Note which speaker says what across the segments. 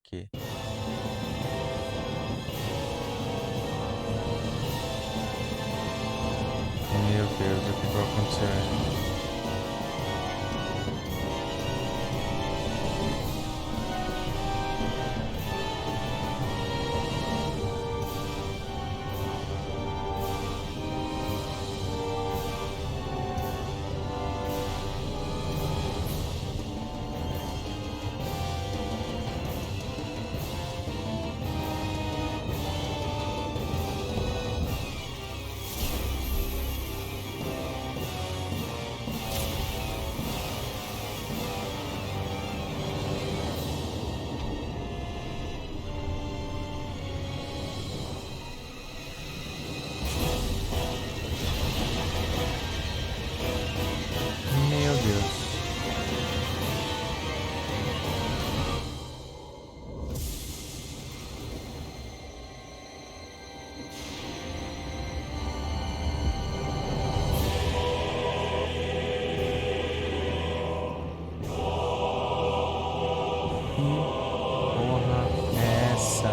Speaker 1: aqui. Meu Deus, o que vai acontecer? Meu Deus. Que porra é essa?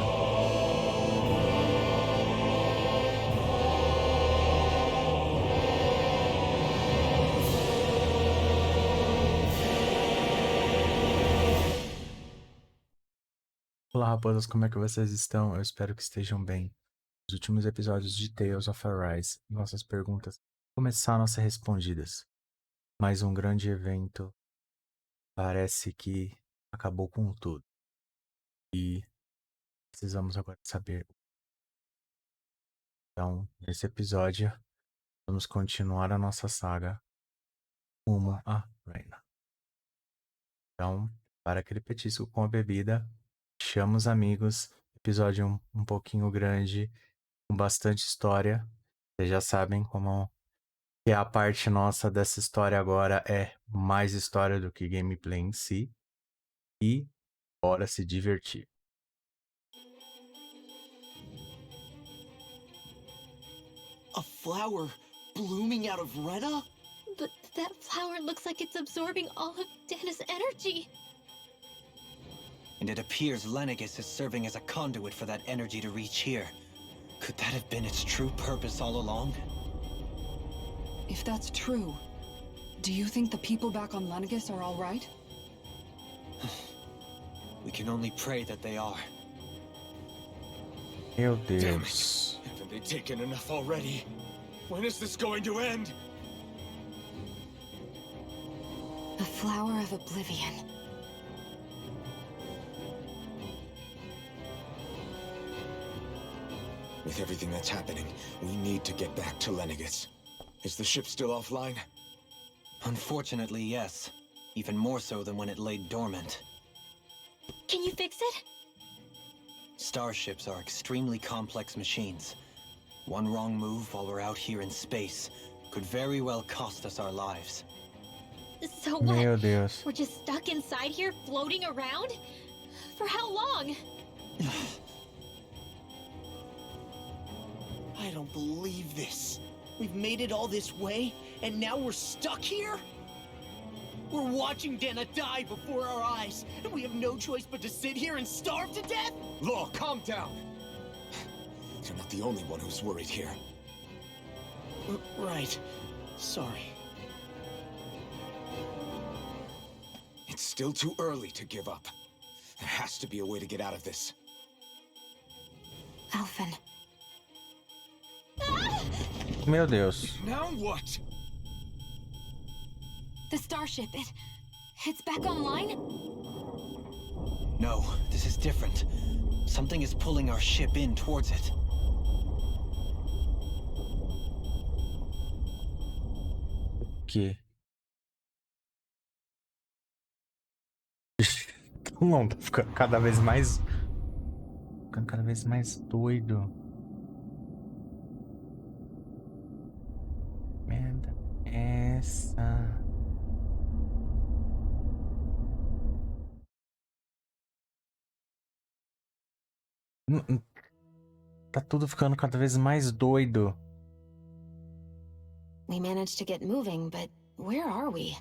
Speaker 1: Olá, raposas, como é que vocês estão? Eu espero que estejam bem. Nos últimos episódios de Talesofarise, nossas perguntas começaram a ser respondidas. Mas um grande evento parece que acabou com tudo. E precisamos agora saber. Então, nesse episódio, vamos continuar a nossa saga rumo a Reina. Então, para aquele petisco com a bebida, chama os amigos. Episódio um pouquinho grande, com bastante história. Vocês já sabem como que a parte nossa dessa história agora é mais história do que gameplay em si. E bora se divertir.
Speaker 2: A flower blooming out of Rena?
Speaker 3: But that flower looks like it's absorbing all of Dana's energy.
Speaker 2: And it appears Lenegis is serving as a conduit for that energy to reach here. Could that have been its true purpose all along?
Speaker 4: If that's true, do you think the people back on Lenegis are all right?
Speaker 2: We can only pray that they are.
Speaker 1: Meu
Speaker 5: Damn
Speaker 1: Deus.
Speaker 5: it. Haven't they taken enough already? When is this going to end?
Speaker 4: The Flower of Oblivion.
Speaker 5: With everything that's happening, we need to get back to Lenegis. Is the ship still offline?
Speaker 2: Unfortunately, yes. Even more so than when it lay dormant.
Speaker 3: Can you fix it?
Speaker 2: Starships are extremely complex machines. One wrong move while we're out here in space could very well cost us our lives.
Speaker 3: So what?
Speaker 1: Meu Deus.
Speaker 3: We're just stuck inside here, floating around? For how long?
Speaker 6: I don't believe this. We've made it all this way, and now we're stuck here? We're watching Dana die before our eyes, and we have no choice but to sit here and starve to death?
Speaker 5: Law, calm down! You're not the only one who's worried here.
Speaker 6: Right. Sorry.
Speaker 5: It's still too early to give up. There has to be a way to get out of this.
Speaker 4: Alphen.
Speaker 1: Meu Deus.
Speaker 5: Now what?
Speaker 4: The starship, it's back online?
Speaker 2: No, this is different. Something is pulling our ship in towards it.
Speaker 1: Que? Não, tá ficando cada vez mais. Ficando cada vez mais doido. Merda. Essa. Tá tudo ficando cada vez mais doido.
Speaker 3: We managed to get moving, but where are we?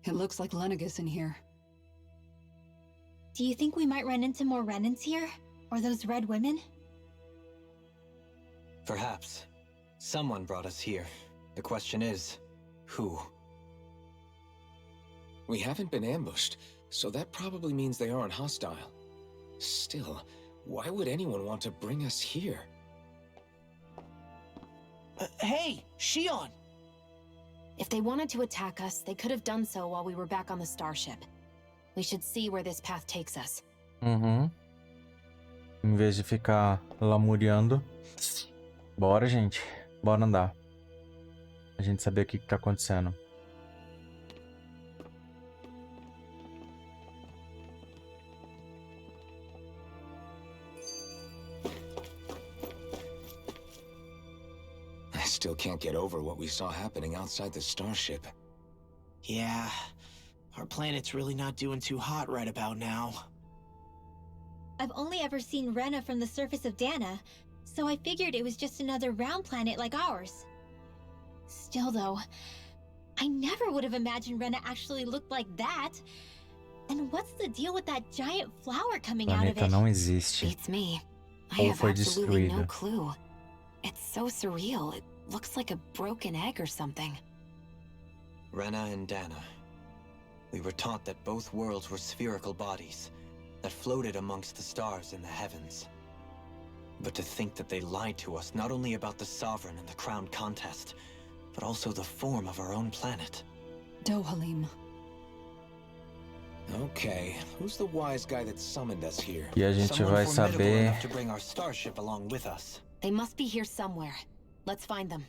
Speaker 4: It looks like Lenegis in here.
Speaker 3: Do you think we might run into more Renans here? Or those red women?
Speaker 2: Perhaps. Someone brought us here. The question is, who?
Speaker 5: We haven't been ambushed, so that probably means they aren't hostile. Still, why would anyone want to bring us here?
Speaker 6: Hey, Shion!
Speaker 7: If they wanted to attack us, they could have done so while we were back on the starship. We should see where this path takes us.
Speaker 1: Uhum. Em vez de ficar lamuriando. Bora, gente. Bora andar. A gente saber o que tá acontecendo.
Speaker 5: I still can't get over what we saw happening outside the starship.
Speaker 6: Yeah, our planet's really not doing too hot right about now.
Speaker 3: I've only ever seen Rena from the surface of Dana, so I figured it was just another round planet like ours. Still though, I never would have imagined Rena actually looked like that. And what's the deal with that giant flower coming out of
Speaker 1: Planeta
Speaker 3: it?
Speaker 1: não existe.
Speaker 7: Beats me. I
Speaker 1: Ou
Speaker 7: have
Speaker 1: foi
Speaker 7: absolutely no
Speaker 1: destruído.
Speaker 7: clue. It's so surreal. It looks like a broken egg or something.
Speaker 2: Rena and Dana. We were taught that both worlds were spherical bodies that floated amongst the stars in the heavens. But to think that they lied to us not only about the Sovereign and the Crown contest, but also the form of our own planet.
Speaker 4: Dohalim.
Speaker 5: Okay, who's the wise guy that summoned us here?
Speaker 1: E a gente
Speaker 2: Someone
Speaker 1: vai
Speaker 2: formidable
Speaker 1: saber.
Speaker 2: enough to bring our starship along with us.
Speaker 7: They must be here somewhere. Let's find them.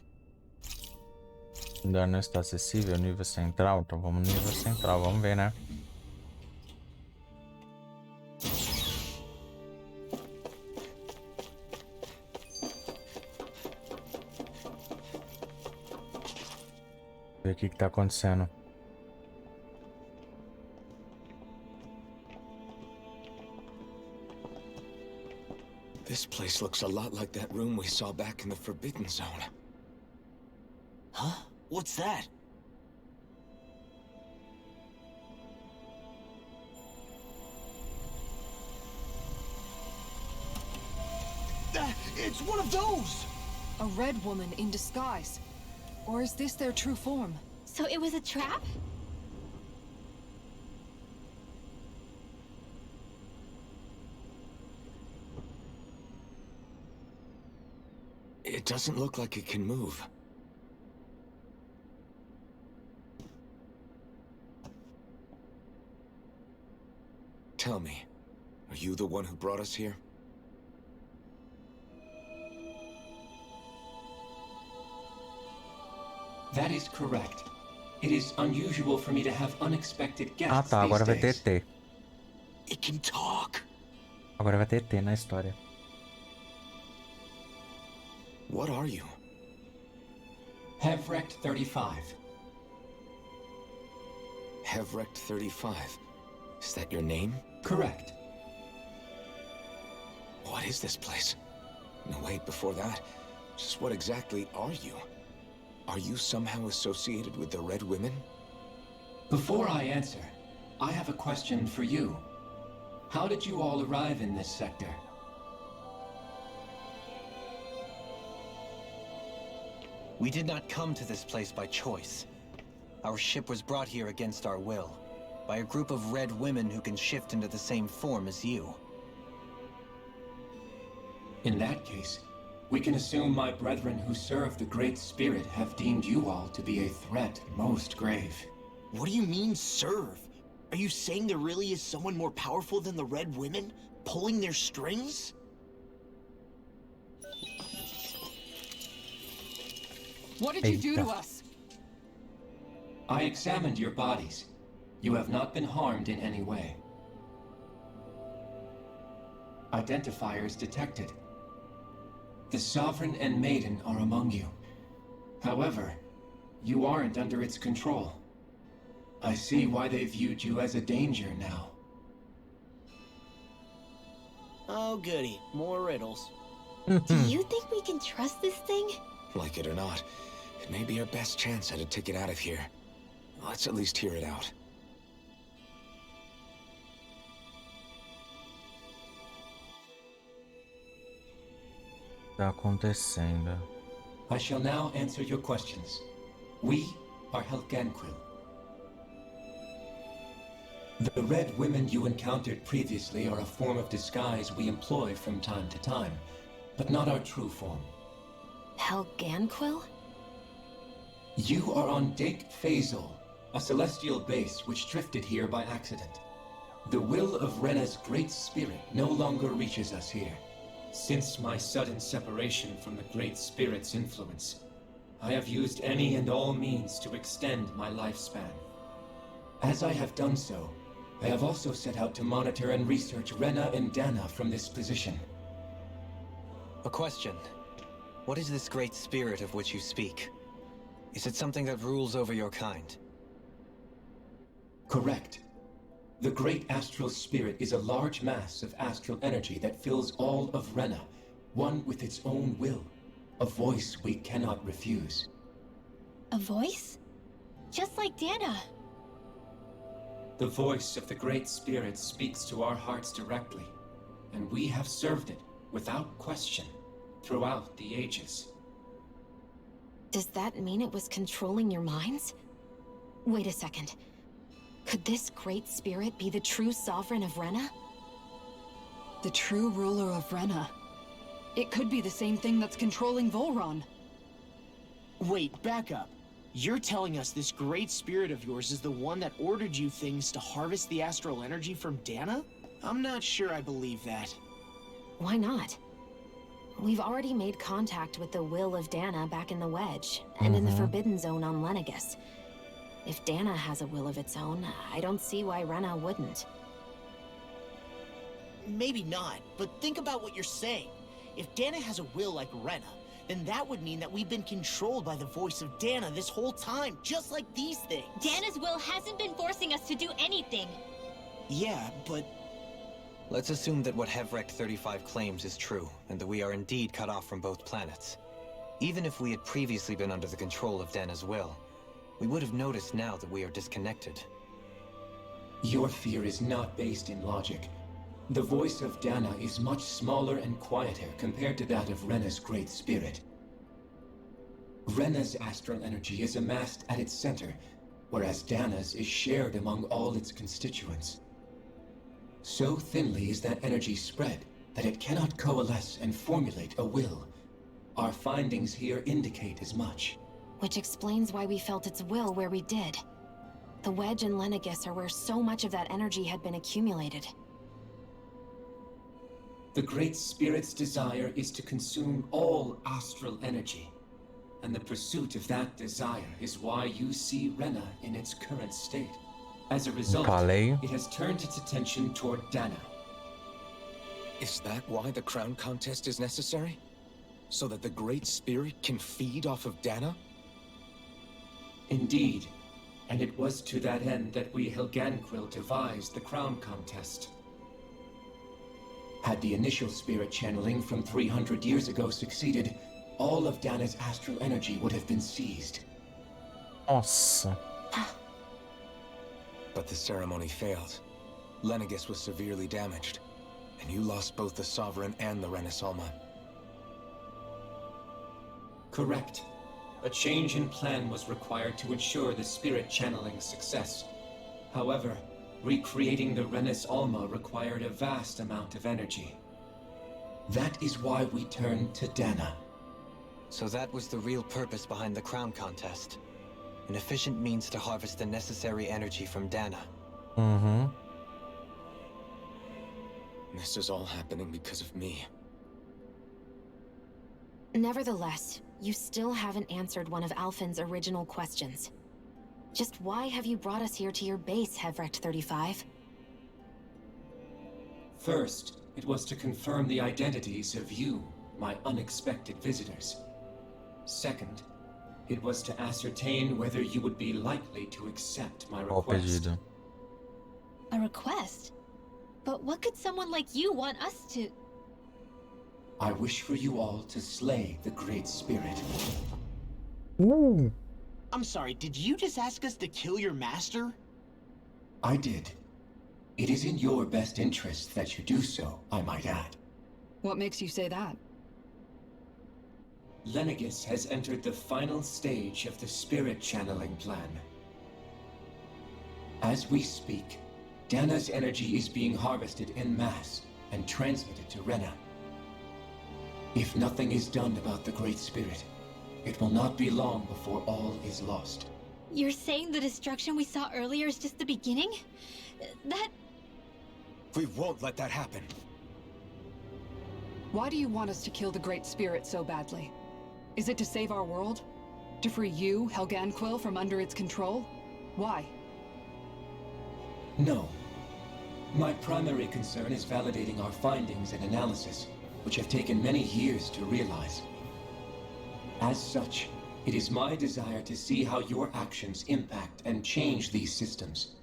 Speaker 1: Ainda não está acessível, nível central. Então vamos no nível central, vamos ver, né? Ver o que tá acontecendo.
Speaker 5: This place looks a lot like that room we saw back in the Forbidden Zone.
Speaker 6: Huh? What's that? It's one of those!
Speaker 4: A red woman in disguise. Or is this their true form?
Speaker 3: So it was a trap?
Speaker 5: It doesn't look like it can move. Tell me, are you the one who brought us here?
Speaker 8: That is correct. It is unusual for me to have unexpected
Speaker 1: Ah
Speaker 8: guests
Speaker 1: tá, agora vai
Speaker 8: these
Speaker 1: ter
Speaker 8: days.
Speaker 1: T.
Speaker 6: It can talk.
Speaker 1: Agora vai ter T na história.
Speaker 5: What are you?
Speaker 8: Hevrect 35.
Speaker 5: Hevrect 35. Is that your name?
Speaker 8: Correct.
Speaker 5: What is this place? No, wait, before that, just what exactly are you? Are you somehow associated with the Red Women?
Speaker 8: Before I answer, I have a question for you. How did you all arrive in this sector?
Speaker 2: We did not come to this place by choice. Our ship was brought here against our will, by a group of red women who can shift into the same form as you.
Speaker 8: In that case, we can assume my brethren who serve the Great Spirit have deemed you all to be a threat most grave.
Speaker 6: What do you mean, serve? Are you saying there really is someone more powerful than the Red Women, pulling their strings?
Speaker 4: What did you do to us?
Speaker 8: I examined your bodies. You have not been harmed in any way. Identifiers detected. The Sovereign and Maiden are among you. However, you aren't under its control. I see why they viewed you as a danger now.
Speaker 6: Oh, goody. More riddles.
Speaker 3: Do you think we can trust this thing?
Speaker 5: Like it or not, it may be our best chance at a ticket out of here. Let's at least hear it out.
Speaker 1: tá acontecendo?
Speaker 8: I shall now answer your questions. We are Helganquil. The red women you encountered previously are a form of disguise we employ from time to time, but not our true form.
Speaker 7: Helganquil?
Speaker 8: You are on Dake Phasol, a celestial base which drifted here by accident. The will of Rena's great spirit no longer reaches us here. Since my sudden separation from the Great Spirit's influence, I have used any and all means to extend my lifespan. As I have done so, I have also set out to monitor and research Rena and Dana from this position.
Speaker 2: A question. What is this great spirit of which you speak? Is it something that rules over your kind?
Speaker 8: Correct. The Great Astral Spirit is a large mass of astral energy that fills all of Rena, one with its own will, a voice we cannot refuse.
Speaker 3: A voice? Just like Dana.
Speaker 8: The voice of the Great Spirit speaks to our hearts directly, and we have served it, without question, throughout the ages.
Speaker 7: Does that mean it was controlling your minds? Wait a second. Could this great spirit be the true sovereign of Rena?
Speaker 4: The true ruler of Rena. It could be the same thing that's controlling Volron.
Speaker 6: Wait, back up. You're telling us this great spirit of yours is the one that ordered you things to harvest the astral energy from Dana? I'm not sure I believe that.
Speaker 7: Why not? We've already made contact with the will of Dana back in the Wedge, and in the Forbidden Zone on Lenegus. If Dana has a will of its own, I don't see why Rena wouldn't.
Speaker 6: Maybe not, but think about what you're saying. If Dana has a will like Rena, then that would mean that we've been controlled by the voice of Dana this whole time, just like these things.
Speaker 3: Dana's will hasn't been forcing us to do anything.
Speaker 6: Yeah, but...
Speaker 2: Let's assume that what Hevrek 35 claims is true, and that we are indeed cut off from both planets. Even if we had previously been under the control of Dana's will, we would have noticed now that we are disconnected.
Speaker 8: Your fear is not based in logic. The voice of Dana is much smaller and quieter compared to that of Rena's great spirit. Rena's astral energy is amassed at its center, whereas Dana's is shared among all its constituents. So thinly is that energy spread that it cannot coalesce and formulate a will. Our findings here indicate as much.
Speaker 7: Which explains why we felt its will where we did. The Wedge and Lenegus are where so much of that energy had been accumulated.
Speaker 8: The Great Spirit's desire is to consume all astral energy. And the pursuit of that desire is why you see Rena in its current state. As a result, it has turned its attention toward Dana.
Speaker 5: Is that why the crown contest is necessary? So that the Great Spirit can feed off of Dana?
Speaker 8: Indeed. And it was to that end that we Helganquil devised the crown contest. Had the initial spirit channeling from 300 years ago succeeded, all of Dana's astral energy would have been seized.
Speaker 1: Nossa.
Speaker 5: But the ceremony failed. Lenegus was severely damaged, and you lost both the Sovereign and the Renasalma.
Speaker 8: Correct. A change in plan was required to ensure the spirit channeling success. However, recreating the Renis Alma required a vast amount of energy. That is why we turned to Dana.
Speaker 2: So that was the real purpose behind the crown contest. An efficient means to harvest the necessary energy from Dana.
Speaker 5: This is all happening because of me.
Speaker 7: Nevertheless, you still haven't answered one of Alphen's original questions. Just why have you brought us here to your base, Hevrek 35?
Speaker 8: First, it was to confirm the identities of you, my unexpected visitors. Second, it was to ascertain whether you would be likely to accept my request.
Speaker 3: A request? But what could someone like you want us to...
Speaker 8: I wish for you all to slay the Great Spirit.
Speaker 1: Ooh.
Speaker 6: I'm sorry, did you just ask us to kill your master?
Speaker 8: I did. It is in your best interest that you do so, I might add.
Speaker 4: What makes you say that?
Speaker 8: Lenegis has entered the final stage of the spirit channeling plan. As we speak, Dana's energy is being harvested en masse and transmitted to Rena. If nothing is done about the Great Spirit, it will not be long before all is lost.
Speaker 3: You're saying the destruction we saw earlier is just the beginning? That...
Speaker 5: We won't let that happen.
Speaker 4: Why do you want us to kill the Great Spirit so badly? Is it to save our world? To free you, Helganquil, from under its control? Why?
Speaker 8: No. My primary concern is validating our findings and analysis, which have taken many years to realize. As such, it is my desire to see how your actions impact and change these systems.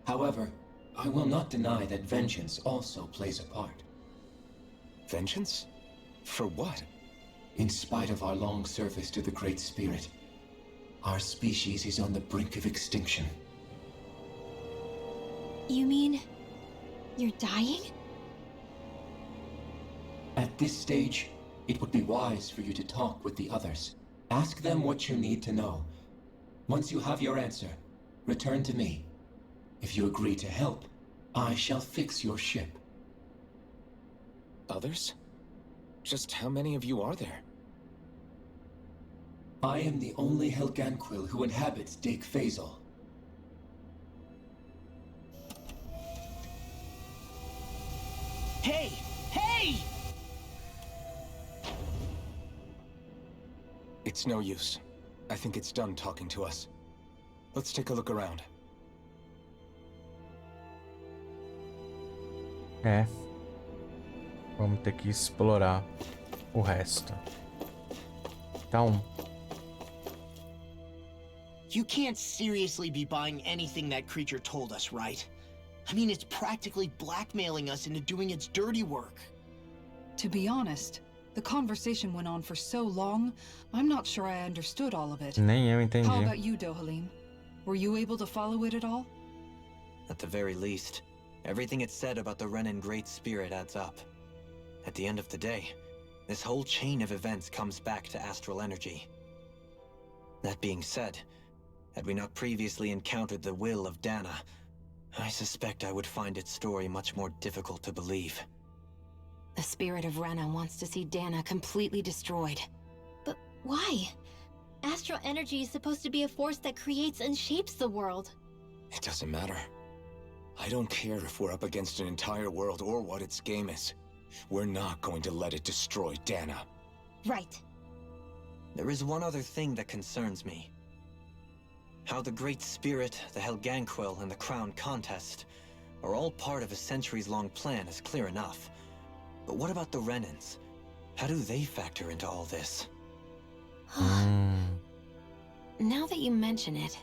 Speaker 8: However, I will not deny that vengeance also plays a part.
Speaker 5: Vengeance? For what?
Speaker 8: In spite of our long service to the Great Spirit, our species is on the brink of extinction.
Speaker 3: You mean... you're dying?
Speaker 8: At this stage, it would be wise for you to talk with the others. Ask them what you need to know. Once you have your answer, return to me. If you agree to help, I shall fix your ship.
Speaker 5: Others? Just how many of you are there?
Speaker 8: I am the only Helganquil who inhabits Dig Faisal.
Speaker 6: Hey! Hey!
Speaker 5: It's no use. I think it's done talking to us. Let's take a look around.
Speaker 1: É. Vamos ter que explorar o resto. Então,
Speaker 6: You can't seriously be buying anything that creature told us, right? I mean, it's practically blackmailing us into doing its dirty work.
Speaker 4: To be honest, the conversation went on for so long, I'm not sure I understood all of it.
Speaker 1: nem eu entendi.
Speaker 4: How about you, Dohalim? Were you able to follow it at all?
Speaker 2: At the very least, everything it said about the Renan Great Spirit adds up. At the end of the day, this whole chain of events comes back to astral energy. That being said, had we not previously encountered the will of Dana, I suspect I would find its story much more difficult to believe.
Speaker 7: The spirit of Rena wants to see Dana completely destroyed.
Speaker 3: But why? Astral energy is supposed to be a force that creates and shapes the world.
Speaker 5: It doesn't matter. I don't care if we're up against an entire world or what its game is. We're not going to let it destroy Dana.
Speaker 3: Right.
Speaker 2: There is one other thing that concerns me. How the Great Spirit, the Helganquil, and the Crown Contest are all part of a centuries-long plan is clear enough. But what about the Renans? How do they factor into all this?
Speaker 7: Now that you mention it,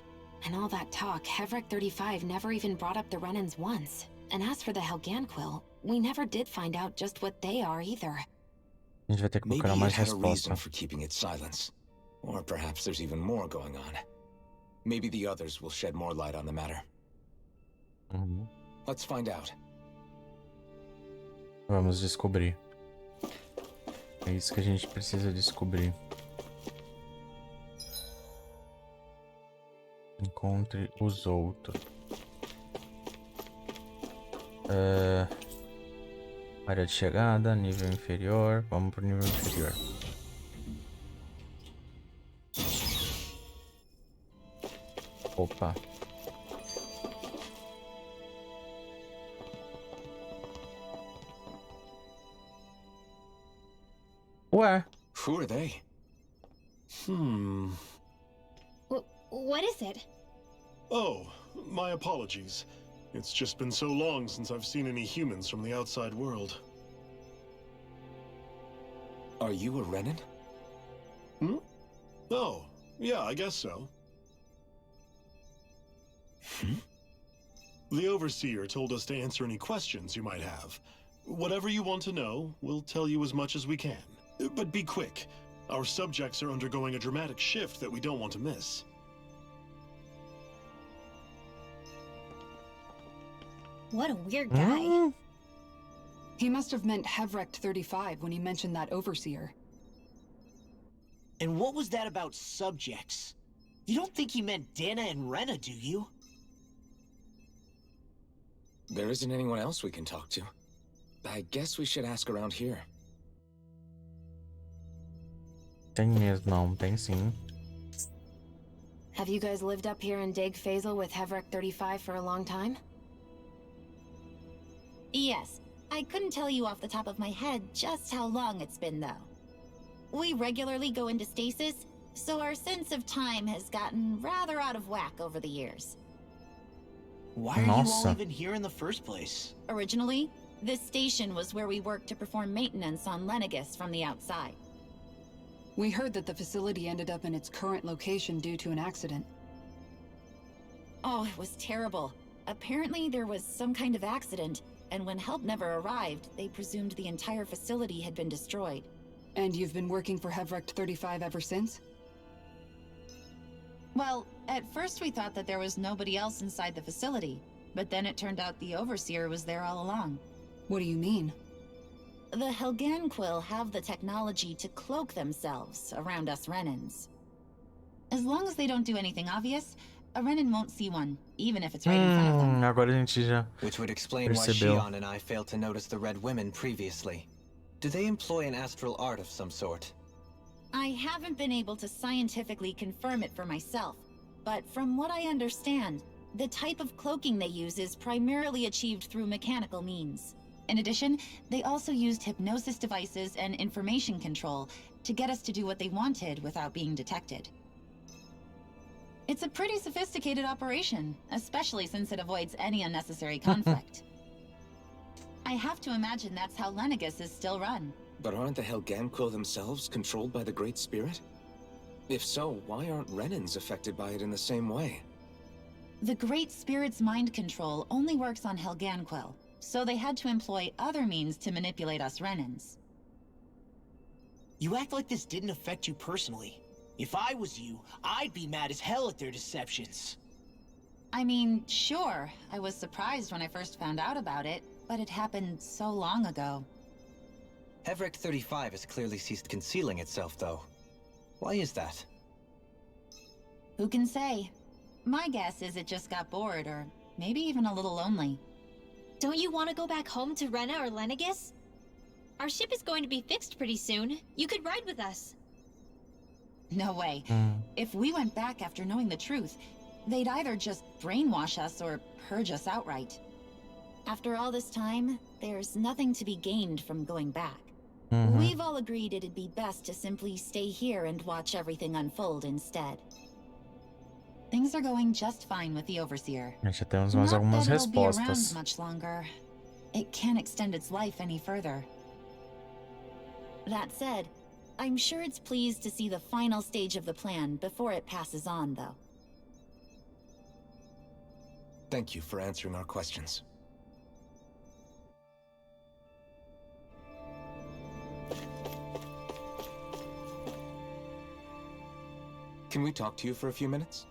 Speaker 7: and all that talk, Hevrek 35 never even brought up the Renans once. And as for the Helganquil, we never did find out just what they are either.
Speaker 1: A gente vai ter que
Speaker 5: Maybe
Speaker 1: procurar
Speaker 5: it
Speaker 1: mais
Speaker 5: had a reason
Speaker 1: resposta.
Speaker 5: for keeping its silence. Or perhaps there's even more going on. Maybe the others will shed more light on the matter.
Speaker 1: Uhum.
Speaker 5: Let's find out.
Speaker 1: Vamos descobrir. É isso que a gente precisa descobrir. Encontre os outros. Área de chegada, nível inferior. Vamos pro nível inferior. Opa. Ué.
Speaker 5: Who are they?
Speaker 3: What is it?
Speaker 9: Oh, my apologies. It's just been so long since I've seen any humans from the outside world.
Speaker 5: Are you a Renan?
Speaker 9: Oh, yeah, I guess so. The Overseer told us to answer any questions you might have. Whatever you want to know, we'll tell you as much as we can. But be quick. Our subjects are undergoing a dramatic shift that we don't want to miss.
Speaker 3: What a weird guy.
Speaker 4: He must have meant Hevrek 35 when he mentioned that Overseer.
Speaker 6: And what was that about subjects? You don't think he meant Dana and Rena, do you?
Speaker 5: There isn't anyone else we can talk to. I guess we should ask around here.
Speaker 1: Tem mesmo, não, tem sim.
Speaker 7: Have you guys lived up here in Dig Phasal with Hevrek 35 for a long time?
Speaker 3: Yes. I couldn't tell you off the top of my head just how long it's been, though. We regularly go into stasis, so our sense of time has gotten rather out of whack over the years.
Speaker 6: Why are you all
Speaker 1: Nossa.
Speaker 6: even here in the first place?
Speaker 3: Originally, this station was where we worked to perform maintenance on Lenegis from the outside.
Speaker 4: We heard that the facility ended up in its current location due to an accident.
Speaker 3: Oh, it was terrible. Apparently there was some kind of accident, and when help never arrived, they presumed the entire facility had been destroyed.
Speaker 4: And you've been working for Hevrek 35 ever since?
Speaker 3: Well, at first we thought that there was nobody else inside the facility, but then it turned out the Overseer was there all along.
Speaker 4: What do you mean?
Speaker 3: The Helganquil have the technology to cloak themselves around us Renans. As long as they don't do anything obvious, a Renan won't see one, even if it's right in front of them.
Speaker 1: Agora a gente já
Speaker 2: Which would explain why
Speaker 1: percebeu.
Speaker 2: Shion and I failed to notice the Red Women previously. Do they employ an astral art of some sort?
Speaker 3: I haven't been able to scientifically confirm it for myself, but from what I understand, the type of cloaking they use is primarily achieved through mechanical means. In addition, they also used hypnosis devices and information control to get us to do what they wanted without being detected. It's a pretty sophisticated operation, especially since it avoids any unnecessary conflict. I have to imagine that's how Lenegis is still run.
Speaker 5: But aren't the Helganquil themselves controlled by the Great Spirit? If so, why aren't Renans affected by it in the same way?
Speaker 3: The Great Spirit's mind control only works on Helganquil, so they had to employ other means to manipulate us Renans.
Speaker 6: You act like this didn't affect you personally. If I was you, I'd be mad as hell at their deceptions.
Speaker 3: I mean, sure, I was surprised when I first found out about it, but it happened so long ago.
Speaker 2: Hevrek 35 has clearly ceased concealing itself, though. Why is that?
Speaker 3: Who can say? My guess is it just got bored, or maybe even a little lonely. Don't you want to go back home to Rena or Lenegis? Our ship is going to be fixed pretty soon. You could ride with us. No way. If we went back after knowing the truth, they'd either just brainwash us or purge us outright. After all this time, there's nothing to be gained from going back. We've all agreed it'd be best to simply stay here and watch everything unfold instead. Things are going just fine with the Overseer.
Speaker 1: Já temos mais algumas
Speaker 3: Not that it'll be around
Speaker 1: respostas.
Speaker 3: much longer. It can't extend its life any further. That said, I'm sure it's pleased to see the final stage of the plan before it passes on, though.
Speaker 5: Thank you for answering our questions. Can we talk to you for a few minutes?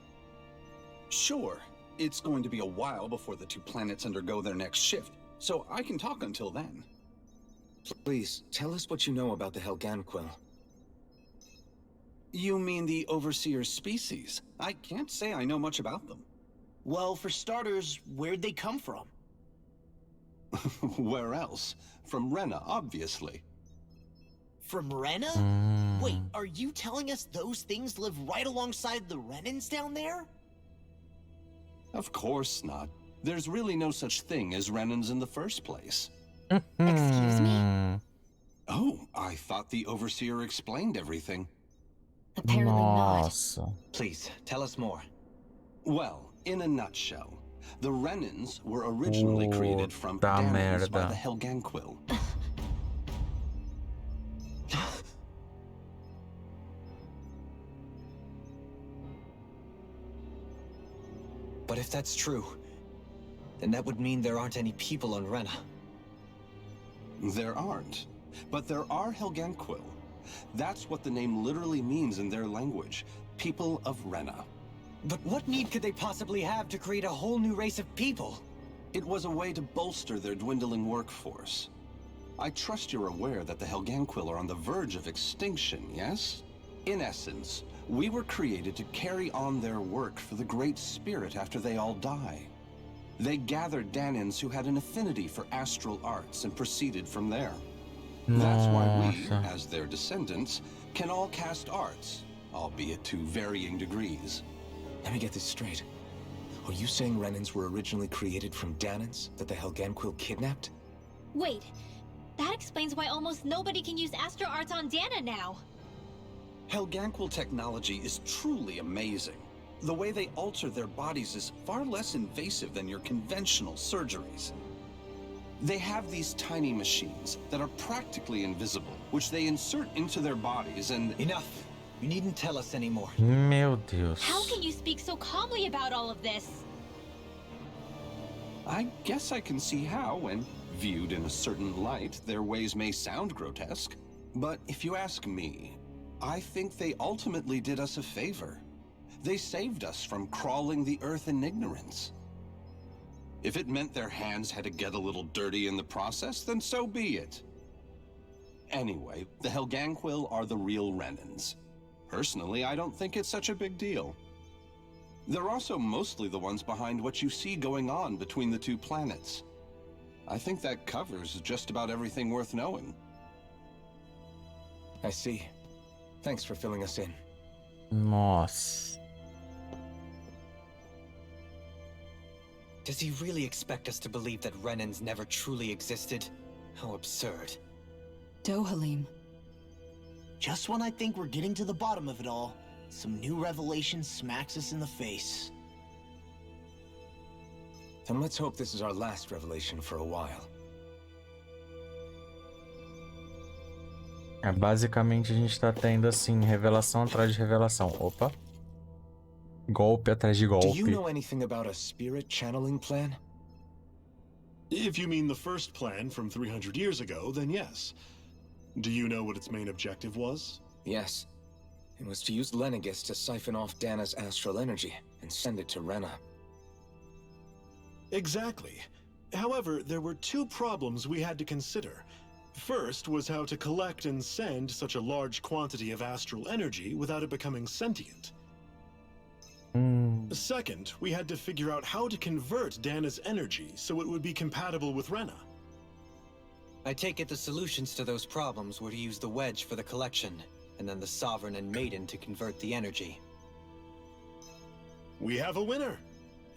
Speaker 10: Sure. It's going to be a while before the two planets undergo their next shift, so I can talk until then.
Speaker 5: Please, tell us what you know about the Helganquil.
Speaker 10: You mean the Overseer's species? I can't say I know much about them.
Speaker 6: Well, for starters, where'd they come from?
Speaker 10: Where else? From Rena, obviously.
Speaker 6: From Rena? Wait, are you telling us those things live right alongside the Renans down there?
Speaker 10: Of course not. There's really no such thing as Renans in the first place.
Speaker 3: Excuse me?
Speaker 10: Oh, I thought the Overseer explained everything.
Speaker 7: Apparently not.
Speaker 1: Nossa.
Speaker 2: Please, tell us more.
Speaker 10: Well, in a nutshell, the Renans were originally created from
Speaker 1: Puta
Speaker 10: damage by
Speaker 1: merda.
Speaker 10: the Helganquil.
Speaker 2: But if that's true, then that would mean there aren't any people on Rena.
Speaker 10: There aren't. But there are Helganquil. That's what the name literally means in their language. People of Rena.
Speaker 2: But what need could they possibly have to create a whole new race of people?
Speaker 10: It was a way to bolster their dwindling workforce. I trust you're aware that the Helganquil are on the verge of extinction, yes? In essence, we were created to carry on their work for the Great Spirit after they all die. They gathered Danans who had an affinity for astral arts and proceeded from there. That's why we,
Speaker 1: Nossa.
Speaker 10: as their descendants, can all cast arts, albeit to varying degrees.
Speaker 5: Let me get this straight. Are you saying Renans were originally created from Danans that the Helganquil kidnapped?
Speaker 3: Wait, that explains why almost nobody can use astral arts on Dana now.
Speaker 11: Helganquil technology is truly amazing. The way they alter their bodies is far less invasive than your conventional surgeries.
Speaker 10: They have these tiny machines that are practically invisible, which they insert into their bodies and...
Speaker 2: Enough! You needn't tell us anymore.
Speaker 1: Meu Deus.
Speaker 3: How can you speak so calmly about all of this?
Speaker 10: I guess I can see how, when viewed in a certain light, their ways may sound grotesque. But if you ask me, I think they ultimately did us a favor. They saved us from crawling the earth in ignorance. If it meant their hands had to get a little dirty in the process, then so be it. Anyway, the Helganquil are the real Renans. Personally, I don't think it's such a big deal. They're also mostly the ones behind what you see going on between the two planets. I think that covers just about everything worth knowing.
Speaker 5: I see. Thanks for filling us in.
Speaker 1: Nossa.
Speaker 2: Does he really expect us to believe that Renans never truly existed? How absurd.
Speaker 4: Dohalim.
Speaker 6: Just when I think we're getting to the bottom of it all, some new revelation smacks us in the face.
Speaker 5: Then let's hope this is our last revelation for a while.
Speaker 1: É, basicamente a gente tá tendo assim, revelação atrás de revelação. Opa. Golpe atrás de
Speaker 5: Do
Speaker 1: golpe.
Speaker 5: you know anything about a spirit channeling plan?
Speaker 9: If you mean the first plan from 300 years ago, then yes. Do you know what its main objective was?
Speaker 5: Yes. It was to use Lenegis to siphon off Dana's astral energy and send it to Rena.
Speaker 9: Exactly. However, there were two problems we had to consider. First was how to collect and send such a large quantity of astral energy without it becoming sentient. Second, we had to figure out how to convert Dana's energy so it would be compatible with Rena.
Speaker 2: I take it the solutions to those problems were to use the wedge for the collection, and then the Sovereign and Maiden to convert the energy.
Speaker 9: We have a winner!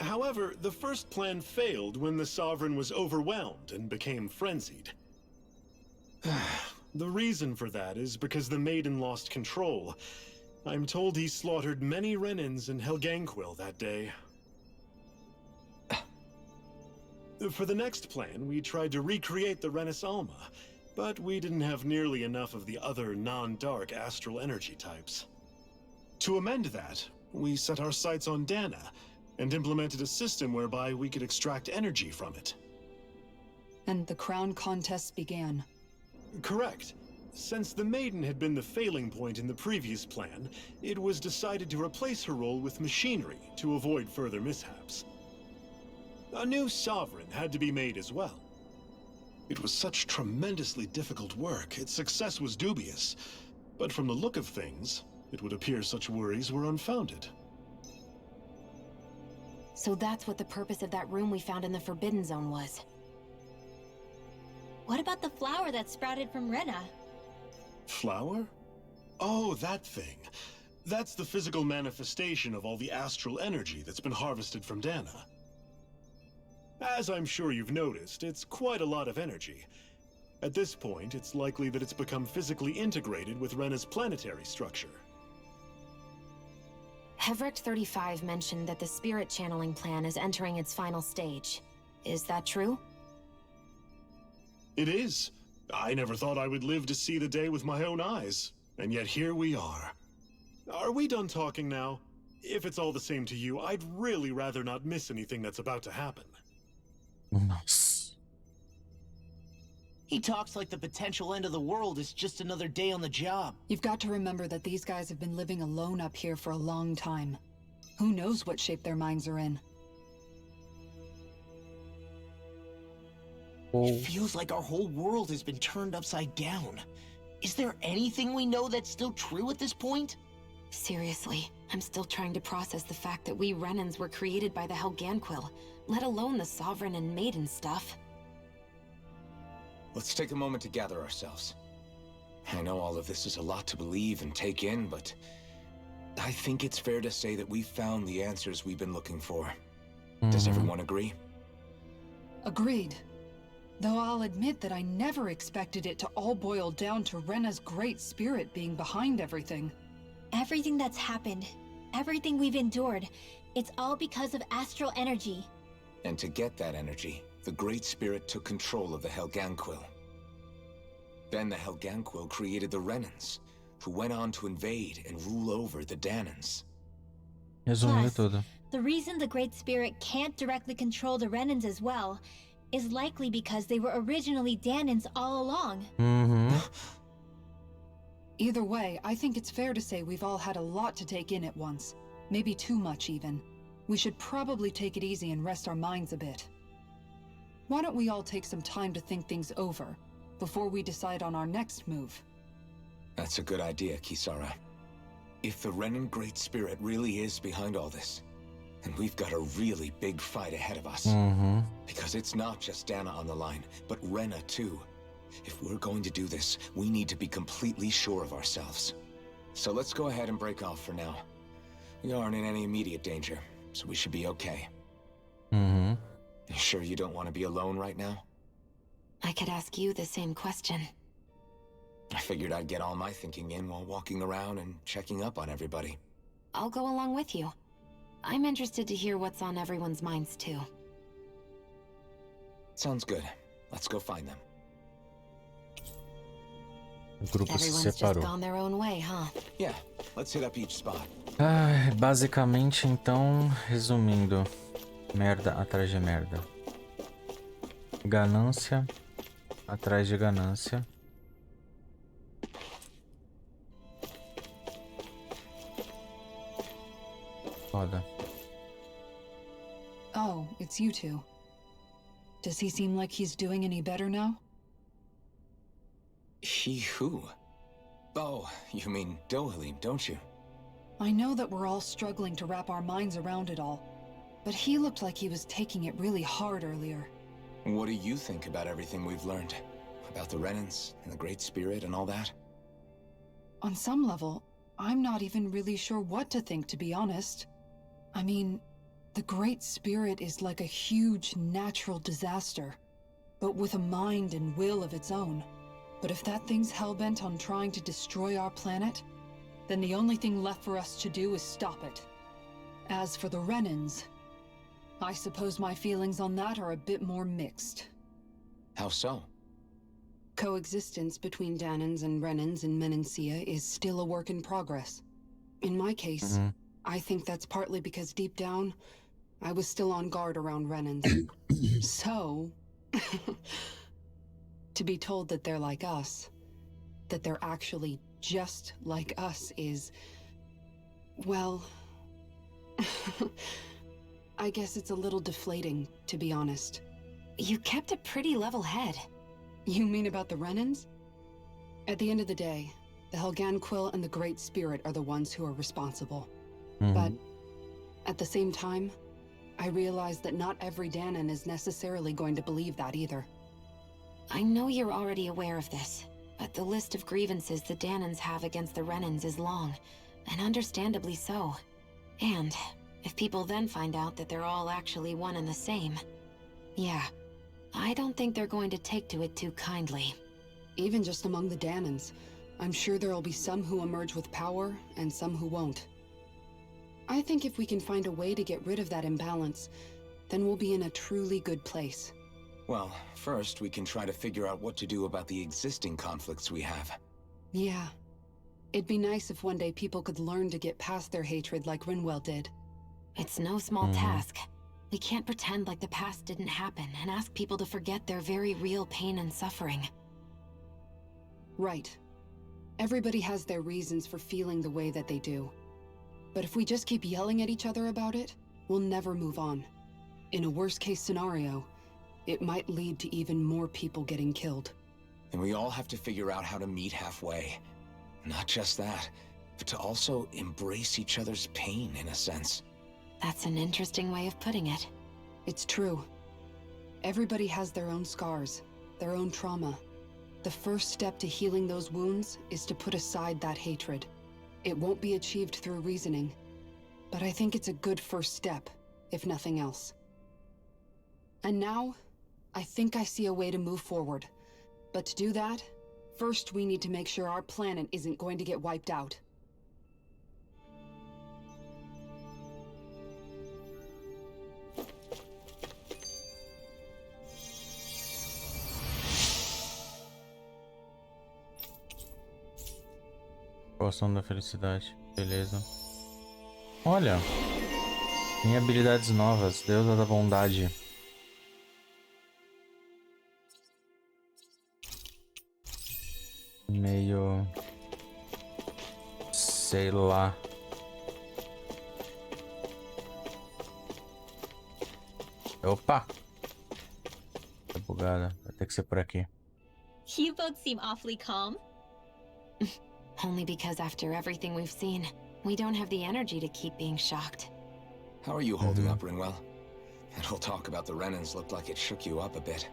Speaker 9: However, the first plan failed when the Sovereign was overwhelmed and became frenzied. The reason for that is because the Maiden lost control. I'm told he slaughtered many Renans in Helganquil that day. For the next plan, we tried to recreate the Renis Alma, but we didn't have nearly enough of the other non-dark astral energy types. To amend that, we set our sights on Dana, and implemented a system whereby we could extract energy from it.
Speaker 4: And the crown contests began.
Speaker 9: Correct. Since the Maiden had been the failing point in the previous plan, it was decided to replace her role with machinery to avoid further mishaps. A new Sovereign had to be made as well. It was such tremendously difficult work, its success was dubious. But from the look of things, it would appear such worries were unfounded.
Speaker 7: So that's what the purpose of that room we found in the Forbidden Zone was.
Speaker 3: What about the flower that sprouted from Rena?
Speaker 9: Flower? Oh, that thing. That's the physical manifestation of all the astral energy that's been harvested from Dana. As I'm sure you've noticed, it's quite a lot of energy. At this point, it's likely that it's become physically integrated with Rena's planetary structure.
Speaker 7: Hevrek 35 mentioned that the spirit channeling plan is entering its final stage. Is that true?
Speaker 9: It is. I never thought I would live to see the day with my own eyes, and yet here we are. Are we done talking now? If it's all the same to you, I'd really rather not miss anything that's about to happen.
Speaker 1: Nossa.
Speaker 6: He talks like the potential end of the world is just another day on the job.
Speaker 4: You've got to remember that these guys have been living alone up here for a long time. Who knows what shape their minds are in?
Speaker 6: It feels like our whole world has been turned upside down. Is there anything we know that's still true at this point?
Speaker 7: Seriously, I'm still trying to process the fact that we Renans were created by the Helganquil, let alone the Sovereign and Maiden stuff.
Speaker 5: Let's take a moment to gather ourselves. I know all of this is a lot to believe and take in, but I think it's fair to say that we've found the answers we've been looking for. Does everyone agree?
Speaker 4: Agreed. Though I'll admit that I never expected it to all boil down to Rena's great spirit being behind everything.
Speaker 3: Everything that's happened, everything we've endured, it's all because of astral energy.
Speaker 5: And to get that energy, the Great Spirit took control of the Helganquil. Then the Helganquil created the Renans, who went on to invade and rule over the Danans.
Speaker 1: Resumindo
Speaker 3: Plus,
Speaker 1: tudo.
Speaker 3: the reason the Great Spirit can't directly control the Renans as well is likely because they were originally Danans all along.
Speaker 4: Either way, I think it's fair to say we've all had a lot to take in at once. Maybe too much, even. We should probably take it easy and rest our minds a bit. Why don't we all take some time to think things over, before we decide on our next move?
Speaker 5: That's a good idea, Kisara. If the Renan Great Spirit really is behind all this, then we've got a really big fight ahead of us. Because it's not just Dana on the line, but Rena too. If we're going to do this, we need to be completely sure of ourselves. So let's go ahead and break off for now. We aren't in any immediate danger, so we should be okay. You sure you don't want to be alone right now?
Speaker 7: I could ask you the same question.
Speaker 5: I figured I'd get all my thinking in while walking around and checking up on everybody.
Speaker 7: I'll go along with you. I'm interested to hear what's on everyone's minds too.
Speaker 5: Sounds good. Let's go find them.
Speaker 1: O grupo se
Speaker 7: Everyone's just
Speaker 1: separou.
Speaker 7: gone their own way, huh?
Speaker 5: Yeah, let's hit up each spot.
Speaker 1: Basicamente, então, resumindo, merda atrás de merda. Ganância atrás de ganância. Foda.
Speaker 4: Oh, it's you two. Does he seem like he's doing any better now?
Speaker 5: He who? Oh, you mean Dohalim, don't you?
Speaker 4: I know that we're all struggling to wrap our minds around it all, but he looked like he was taking it really hard earlier.
Speaker 5: What do you think about everything we've learned? About the Renans and the Great Spirit and all that?
Speaker 4: On some level, I'm not even really sure what to think, to be honest. I mean, the Great Spirit is like a huge natural disaster, but with a mind and will of its own. But if that thing's hellbent on trying to destroy our planet, then the only thing left for us to do is stop it. As for the Renans, I suppose my feelings on that are a bit more mixed.
Speaker 5: How so?
Speaker 4: Coexistence between Danans and Renans in Menancia is still a work in progress. In my case, I think that's partly because deep down, I was still on guard around Renans. So, to be told that they're like us, that they're actually just like us is, well, I guess it's a little deflating, to be honest.
Speaker 7: You kept a pretty level head.
Speaker 4: You mean about the Renans? At the end of the day, the Helganquil and the Great Spirit are the ones who are responsible. But at the same time, I realize that not every Danan is necessarily going to believe that either.
Speaker 7: I know you're already aware of this, but the list of grievances the Danans have against the Renans is long, and understandably so. And if people then find out that they're all actually one and the same, yeah, I don't think they're going to take to it too kindly.
Speaker 4: Even just among the Danans, I'm sure there'll be some who emerge with power and some who won't. I think if we can find a way to get rid of that imbalance, then we'll be in a truly good place.
Speaker 5: Well, first we can try to figure out what to do about the existing conflicts we have.
Speaker 4: Yeah. It'd be nice if one day people could learn to get past their hatred like Rinwell did.
Speaker 7: It's no small task. We can't pretend like the past didn't happen and ask people to forget their very real pain and suffering.
Speaker 4: Right. Everybody has their reasons for feeling the way that they do. But if we just keep yelling at each other about it, we'll never move on. In a worst-case scenario, it might lead to even more people getting killed.
Speaker 5: And we all have to figure out how to meet halfway. Not just that, but to also embrace each other's pain, in a sense.
Speaker 7: That's an interesting way of putting it.
Speaker 4: It's true. Everybody has their own scars, their own trauma. The first step to healing those wounds is to put aside that hatred. It won't be achieved through reasoning, but I think it's a good first step, if nothing else. And now, I think I see a way to move forward. But to do that, first we need to make sure our planet isn't going to get wiped out.
Speaker 1: Poção da felicidade. Beleza. Olha. Tem habilidades novas. Deusa da bondade. Meio... sei lá. Opa! Tá bugada. Vai ter que ser por aqui.
Speaker 3: You both seem awfully calm.
Speaker 7: Only because after everything we've seen, we don't have the energy to keep being shocked.
Speaker 5: How are you holding up, Ringwell? That whole talk about the Renans looked like it shook you up a bit.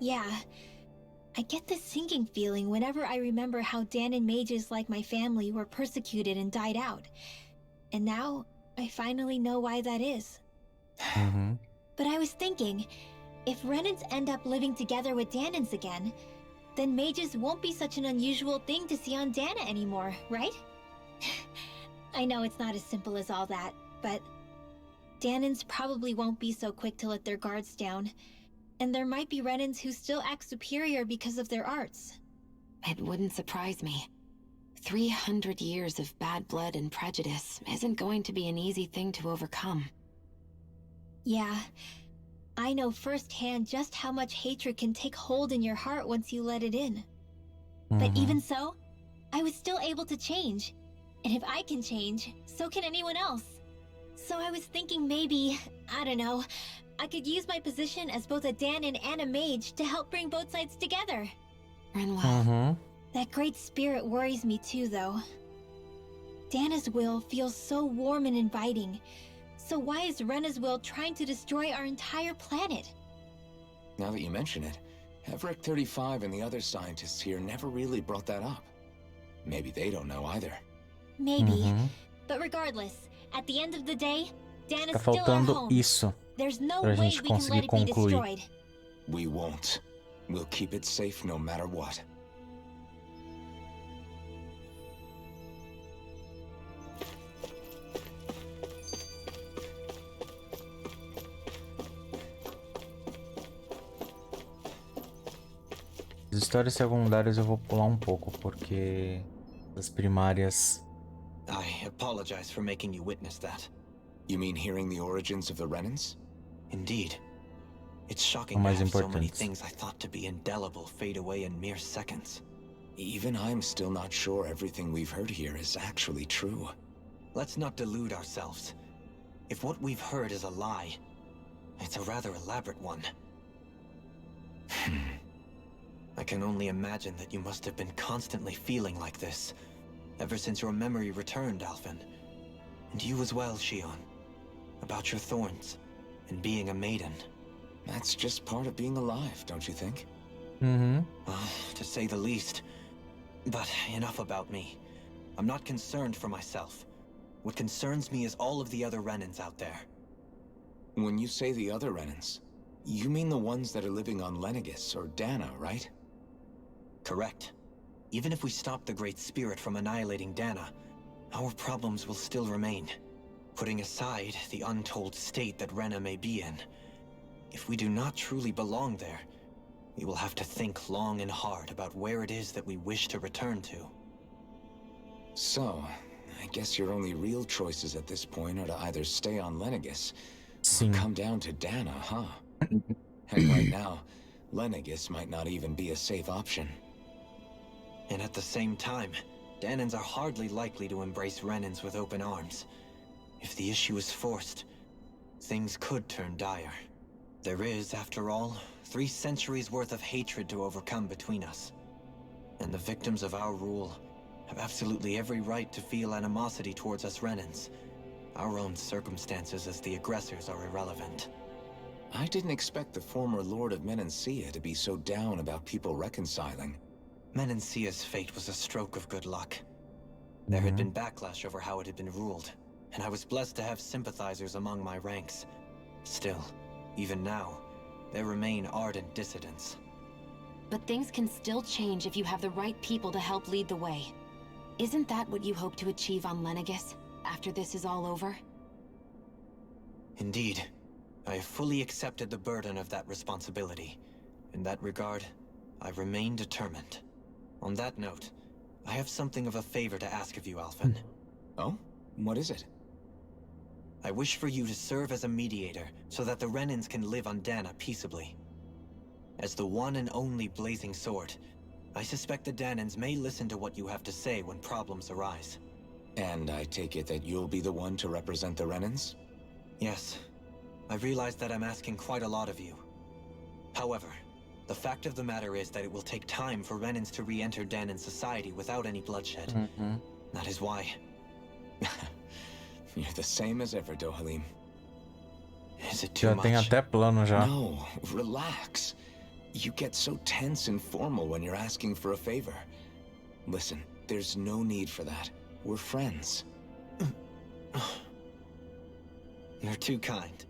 Speaker 3: Yeah. I get this sinking feeling whenever I remember how Dan and mages like my family were persecuted and died out. And now, I finally know why that is. But I was thinking, if Renans end up living together with Danans again, then mages won't be such an unusual thing to see on Dana anymore, right? I know it's not as simple as all that, but Danans probably won't be so quick to let their guards down. And there might be Renans who still act superior because of their arts.
Speaker 7: It wouldn't surprise me. 300 years of bad blood and prejudice isn't going to be an easy thing to overcome.
Speaker 3: Yeah. I know firsthand just how much hatred can take hold in your heart once you let it in. But even so, I was still able to change. And if I can change, so can anyone else. So I was thinking maybe, I don't know, I could use my position as both a Danan and a mage to help bring both sides together.
Speaker 7: Rinwell.
Speaker 3: That great spirit worries me too, though. Dana's will feels so warm and inviting. So why is Rena's will trying to destroy our entire planet?
Speaker 5: Now that you mention it, Everett 35 and the other scientists here never really brought that up. Maybe they don't know either.
Speaker 3: Maybe. But regardless, at the end of the day, Dana's
Speaker 1: Tá
Speaker 3: still our
Speaker 1: faltando
Speaker 3: home.
Speaker 1: isso
Speaker 3: There's no
Speaker 1: pra
Speaker 3: way
Speaker 1: gente
Speaker 3: we can let
Speaker 1: conseguir
Speaker 3: it be
Speaker 1: concluir.
Speaker 3: destroyed.
Speaker 5: We won't. We'll keep it safe no matter what.
Speaker 1: As histórias secundárias eu vou pular um pouco, porque as primárias...
Speaker 2: I apologize for making you witness that.
Speaker 5: You mean hearing the origins of the Renans?
Speaker 2: Indeed. It's shocking
Speaker 1: São
Speaker 2: to
Speaker 1: mais
Speaker 2: have so many
Speaker 1: importantes.
Speaker 2: things I thought to be indelible fade away in mere seconds.
Speaker 5: Even I'm still not sure everything we've heard here is actually true.
Speaker 2: Let's not delude ourselves. If what we've heard is a lie, it's a rather elaborate one. I can only imagine that you must have been constantly feeling like this, ever since your memory returned, Alphen. And you as well, Shion. About your thorns, and being a maiden.
Speaker 5: That's just part of being alive, don't you think?
Speaker 1: Uhum.
Speaker 2: Well, to say the least. But enough about me. I'm not concerned for myself. What concerns me is all of the other Renans out there.
Speaker 5: When you say the other Renans, you mean the ones that are living on Lenegis or Dana, right?
Speaker 2: Correct. Even if we stop the Great Spirit from annihilating Dana, our problems will still remain. Putting aside the untold state that Rena may be in, if we do not truly belong there, we will have to think long and hard about where it is that we wish to return to.
Speaker 5: So, I guess your only real choices at this point are to either stay on Lenegis or come down to Dana, huh? And right now, Lenegis might not even be a safe option.
Speaker 2: And at the same time, Danans are hardly likely to embrace Renans with open arms. If the issue is forced, things could turn dire. There is, after all, 3 centuries worth of hatred to overcome between us. And the victims of our rule have absolutely every right to feel animosity towards us Renans. Our own circumstances as the aggressors are irrelevant.
Speaker 5: I didn't expect the former Lord of Menancia to be so down about people reconciling.
Speaker 2: Menancia's fate was a stroke of good luck. There had been backlash over how it had been ruled, and I was blessed to have sympathizers among my ranks. Still, even now, there remain ardent dissidents.
Speaker 7: But things can still change if you have the right people to help lead the way. Isn't that what you hope to achieve on Lenegis, after this is all over?
Speaker 2: Indeed. I have fully accepted the burden of that responsibility. In that regard, I remain determined. On that note, I have something of a favor to ask of you, Alphen.
Speaker 5: Oh? What is it?
Speaker 2: I wish for you to serve as a mediator so that the Renans can live on Dana peaceably. As the one and only Blazing Sword, I suspect the Danans may listen to what you have to say when problems arise.
Speaker 5: And I take it that you'll be the one to represent the Renans?
Speaker 2: Yes. I realize that I'm asking quite a lot of you. However, the fact of the matter is that it will take time for Renans to re-enter Danan society without any bloodshed. That is why...
Speaker 5: You're the same as ever, Dohalim.
Speaker 2: Is it too
Speaker 1: Já
Speaker 2: much?
Speaker 1: tem até plano já.
Speaker 5: No, relax. You get so tense and formal when you're asking for a favor. Listen, there's no need for that. We're friends.
Speaker 2: You're too kind.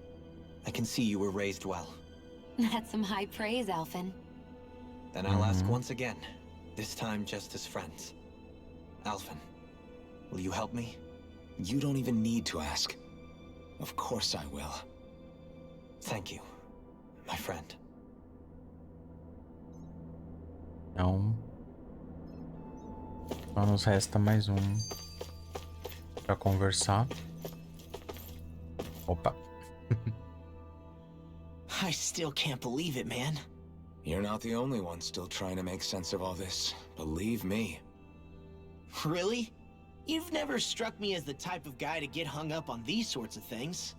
Speaker 2: I can see you were raised well.
Speaker 7: That's some high praise, Alphen.
Speaker 2: Then I'll ask once again, this time just as friends. Alphen, will you help me?
Speaker 5: You don't even need to ask. Of course I will.
Speaker 2: Thank you, my friend.
Speaker 1: Então, só nos resta mais pra conversar. Opa.
Speaker 6: I still can't believe it, man.
Speaker 5: You're not the only one still trying to make sense of all this. Believe me.
Speaker 6: Really? You've never struck me as the type of guy to get hung up on these sorts of things.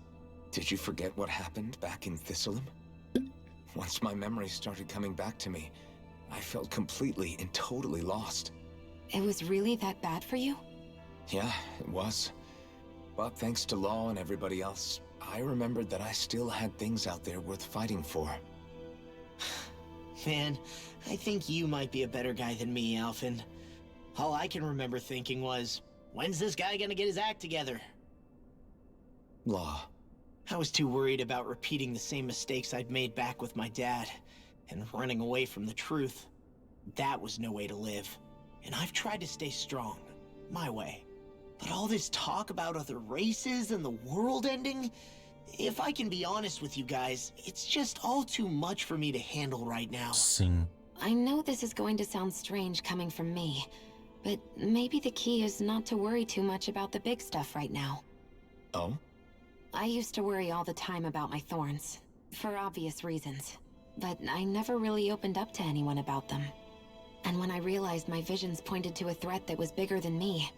Speaker 5: Did you forget what happened back in Thistleum? Once my memories started coming back to me, I felt completely and totally lost.
Speaker 7: It was really that bad for you?
Speaker 5: Yeah, it was. But thanks to Law and everybody else, I remembered that I still had things out there worth fighting for.
Speaker 6: Man, I think you might be a better guy than me, Alphen. All I can remember thinking was, when's this guy gonna get his act together?
Speaker 5: Law.
Speaker 6: I was too worried about repeating the same mistakes I'd made back with my dad, and running away from the truth. That was no way to live. And I've tried to stay strong, my way. But all this talk about other races and the world ending, if I can be honest with you guys, it's just all too much for me to handle right now.
Speaker 1: Sim.
Speaker 7: I know this is going to sound strange coming from me, but maybe the key is not to worry too much about the big stuff right now.
Speaker 5: Oh?
Speaker 7: I used to worry all the time about my thorns, for obvious reasons, but I never really opened up to anyone about them. And when I realized my visions pointed to a threat that was bigger than me,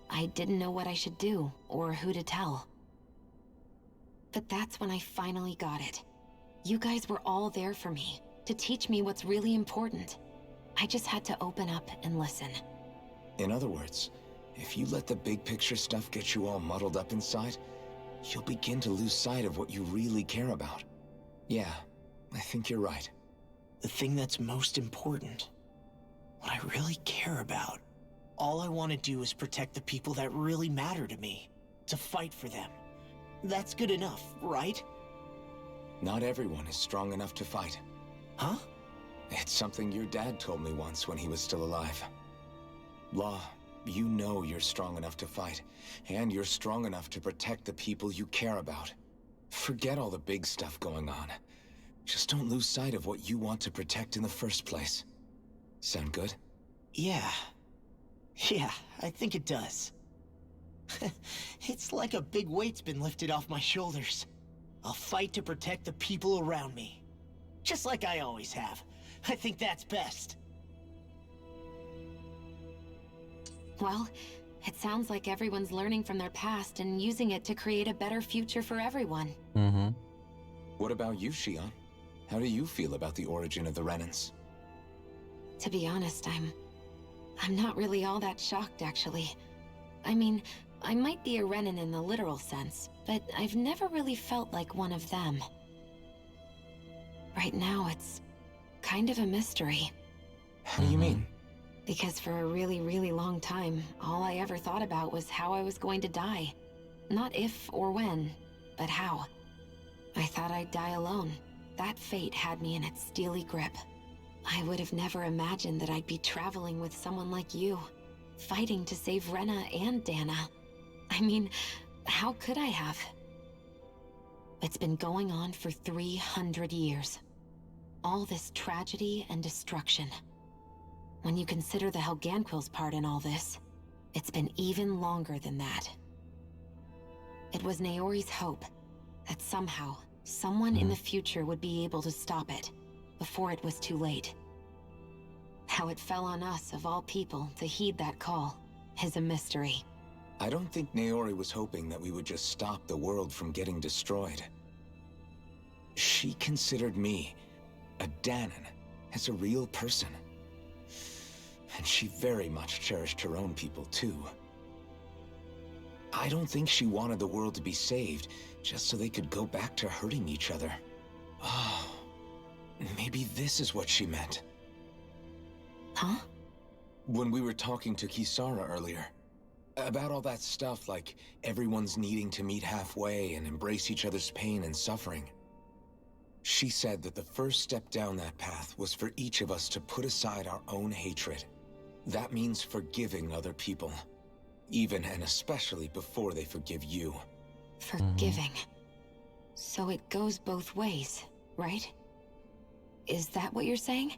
Speaker 7: I didn't know what I should do, or who to tell. But that's when I finally got it. You guys were all there for me, to teach me what's really important. I just had to open up and listen.
Speaker 5: In other words, if you let the big picture stuff get you all muddled up inside, you'll begin to lose sight of what you really care about. Yeah, I think you're right.
Speaker 6: The thing that's most important, what I really care about, all I want to do is protect the people that really matter to me, to fight for them. That's good enough, right?
Speaker 5: Not everyone is strong enough to fight.
Speaker 6: Huh?
Speaker 5: It's something your dad told me once when he was still alive. Law, you know you're strong enough to fight, and you're strong enough to protect the people you care about. Forget all the big stuff going on. Just don't lose sight of what you want to protect in the first place. Sound good?
Speaker 6: Yeah. Yeah, I think it does. It's like a big weight's been lifted off my shoulders. I'll fight to protect the people around me. Just like I always have. I think that's best.
Speaker 7: Well, it sounds like everyone's learning from their past and using it to create a better future for everyone.
Speaker 5: What about you, Shion? How do you feel about the origin of the Renans?
Speaker 7: To be honest, I'm not really all that shocked, actually. I mean, I might be a Renan in the literal sense, but I've never really felt like one of them. Right now, it's kind of a mystery.
Speaker 5: How do you mean?
Speaker 7: Because for a really, really long time, all I ever thought about was how I was going to die. Not if or when, but how. I thought I'd die alone. That fate had me in its steely grip. I would have never imagined that I'd be traveling with someone like you, fighting to save Rena and Dana. I mean, how could I have? It's been going on for 300 years. All this tragedy and destruction. When you consider the Helganquil's part in all this, it's been even longer than that. It was Naori's hope that somehow, someone in the future would be able to stop it, before it was too late. How it fell on us, of all people, to heed that call, is a mystery.
Speaker 5: I don't think Naori was hoping that we would just stop the world from getting destroyed. She considered me, a Danan, as a real person. And she very much cherished her own people, too. I don't think she wanted the world to be saved, just so they could go back to hurting each other. Oh, maybe this is what she meant.
Speaker 7: Huh?
Speaker 5: When we were talking to Kisara earlier, about all that stuff like everyone's needing to meet halfway and embrace each other's pain and suffering. She said that the first step down that path was for each of us to put aside our own hatred. That means forgiving other people, even and especially before they forgive you.
Speaker 7: Forgiving. So it goes both ways, right? Is that what you're saying?